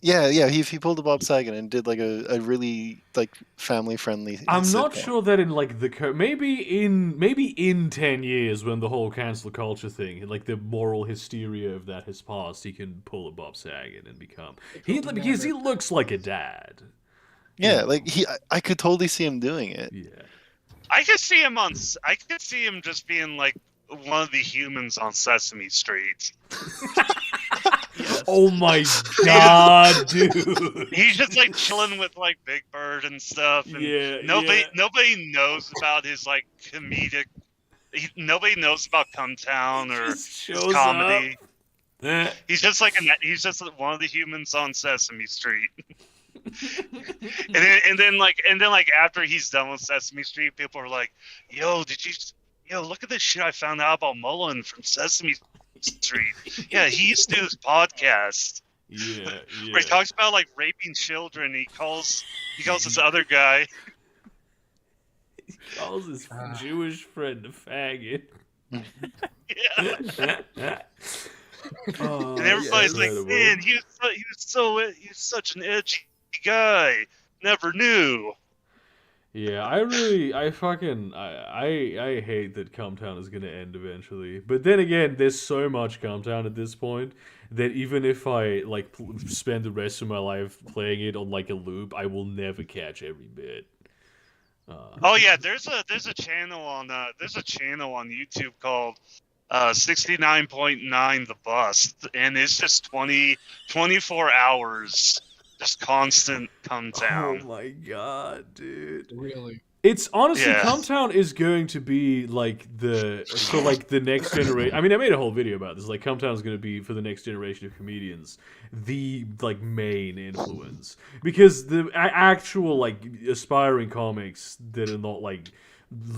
yeah, if he pulled a Bob Saget and did like a really like family friendly. I'm not sure that in like maybe in 10 years when the whole cancel culture thing, like the moral hysteria of that has passed, he can pull a Bob Saget and become because he looks like a dad. Yeah, like I could totally see him doing it. Yeah. I could see him just being like one of the humans on Sesame Street. Oh my god, dude. He's just like chilling with like Big Bird and stuff, and nobody knows about his like comedic. Nobody knows about Cumtown or Just his shows comedy. up. He's just one of the humans on Sesame Street. and then like after he's done with Sesame Street, people are like, yo, look at this shit I found out about Mullen from Sesame Street. Yeah, he used to do this podcast. Yeah. Where he talks about like raping children. He calls this other guy. He calls his Jewish friend a faggot. Yeah. Oh, And everybody's like, incredible. man, he was such an edgy guy. Never knew. Yeah, I hate that Cumtown is gonna end eventually. But then again, there's so much Cumtown at this point that even if I like spend the rest of my life playing it on like a loop, I will never catch every bit. Oh yeah, there's a channel on YouTube called 69.9 The Bust, and it's just 24 hours, just constant Cumtown. Oh my god, dude. Really? It's honestly, Yeah. Cumtown is going to be like the next generation. I mean, I made a whole video about this. Like, Cumtown is going to be for the next generation of comedians the like main influence, because the actual like aspiring comics that are not like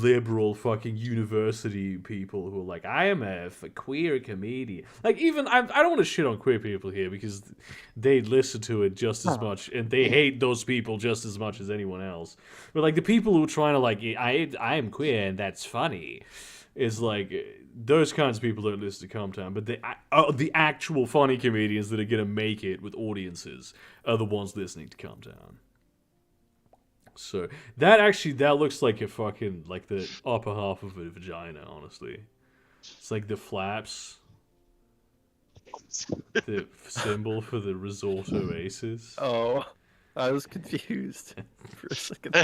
liberal fucking university people who are like, I am a queer comedian. Like, even I don't want to shit on queer people here because they listen to it just as much and they hate those people just as much as anyone else. But like the people who are trying to like, I am queer and that's funny, is like those kinds of people don't listen to Cumtown. But the actual funny comedians that are gonna make it with audiences are the ones listening to Cumtown. So that looks like a fucking like the upper half of a vagina, honestly. It's like the flaps, the symbol for the resort oasis. Oh, I was confused for a second.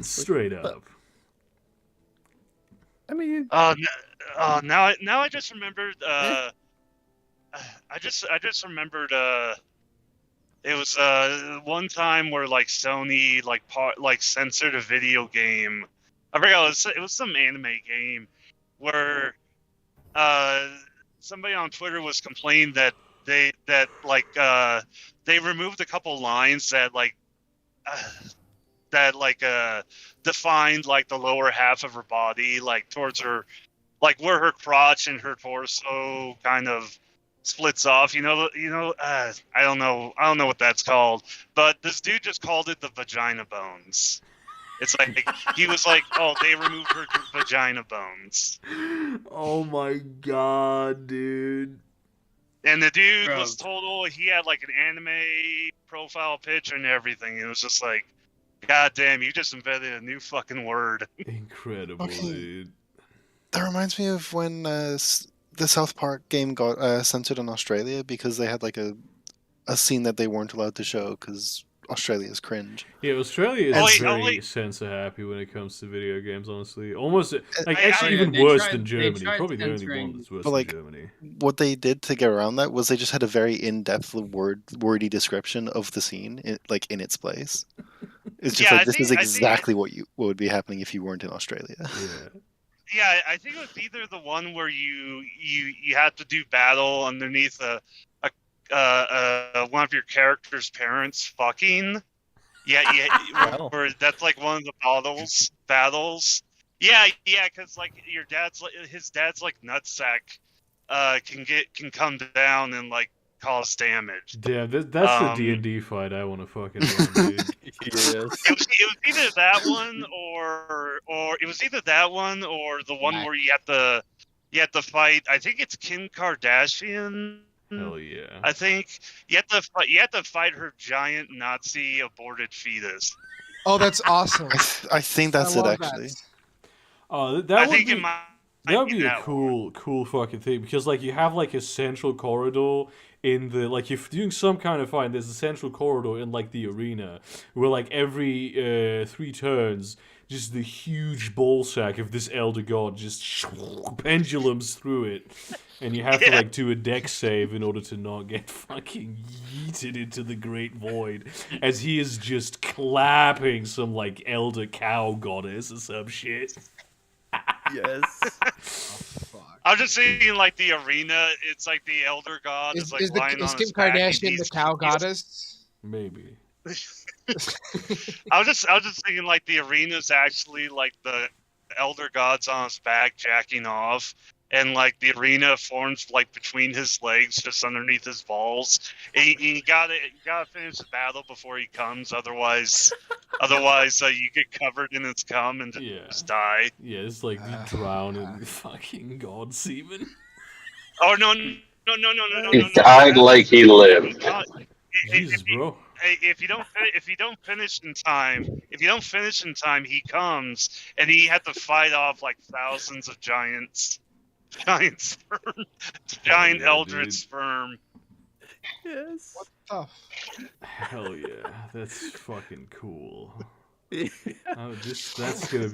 Straight up. I mean, Now I just remembered. I just remembered. It was one time where like Sony like censored a video game. I forgot, it was some anime game where somebody on Twitter was complaining that they removed a couple lines that defined like the lower half of her body, like towards her, like where her crotch and her torso kind of splits off. I don't know what that's called, but this dude just called it the vagina bones. It's like he was like, oh, they removed her vagina bones. Oh my god, dude. And the dude Bro. was told, oh, he had like an anime profile picture and everything. It was just like, god damn, you just invented a new fucking word. Incredible, Okay. dude. That reminds me of when the South Park game got censored in Australia because they had like a scene that they weren't allowed to show because Australia's cringe. Yeah, Australia is Oh, very wait. censor happy when it comes to video games, honestly. Almost like I- actually I- even they worse tried- than they Germany. tried Probably the only censoring- one that's worse But, like, than Germany. What they did to get around that was they just had a very in-depth wordy description of the scene in its place. It's just Yeah, like I this think- is I think- exactly what would be happening if you weren't in Australia. Yeah. Yeah, I think it was either the one where you have to do battle underneath one of your character's parents fucking. Yeah, Wow. where that's like one of the battles. Yeah, because like his dad's like nutsack can come down and like cause damage. Damn, that's the Um, D&D fight I want to fucking run, dude. yes. It was either that one or the one Right. where you have to fight. I think it's Kim Kardashian. Hell yeah. I think you have to fight her giant Nazi aborted fetus. Oh, that's awesome. I think that's I it love that. actually. Oh, that I would think be, it might. that would be a that one. cool fucking thing, because like you have like a central corridor in the, like if you're doing some kind of fight, there's a central corridor in like the arena where like every 3 turns just the huge ball sack of this elder god just pendulums through it, and you have to like do a dex save in order to not get fucking yeeted into the great void as he is just clapping some like elder cow goddess or some shit. Yes. Fuck. I'm just thinking like the arena. It's like the elder god is like lying on Kim his back. and Kardashian the he's- cow he's- goddess? Maybe. I was just thinking like the arena's actually like the elder god's on his back jacking off, and like the arena forms like between his legs, just underneath his balls. And you gotta finish the battle before he comes, otherwise you get covered in his cum and just die. Yeah, it's like you drown in fucking god semen. Oh no! He died like he lived. Jesus, bro. If you don't finish in time, he comes and he had to fight off like thousands of giant sperm, giant yeah, eldritch dude. sperm. Yes. What the Hell yeah, that's fucking cool. Oh, that's gonna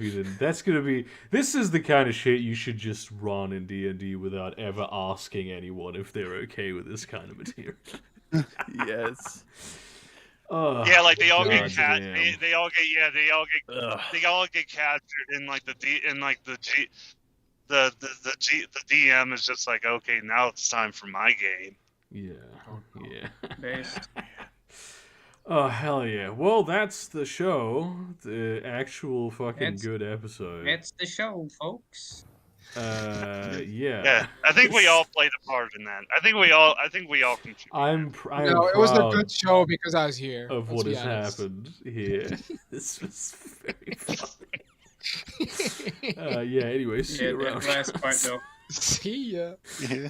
be. This is the kind of shit you should just run in D&D without ever asking anyone if they're okay with this kind of material. Yes. Oh, Yeah, like they all get goddamn. they all get captured in like the DM is just like, okay, now it's time for my game. Yeah. Based. Oh hell yeah! Well, that's the show. The actual fucking It's- good episode. It's the show, folks. Yeah. Yeah, I think we all played a part in that. I think we all contributed. I am No, it was a proud good show because I was here. of let's what be has honest. happened here. This was very funny. Yeah. Anyway, see Yeah, you that around. last part though. See ya. Yeah.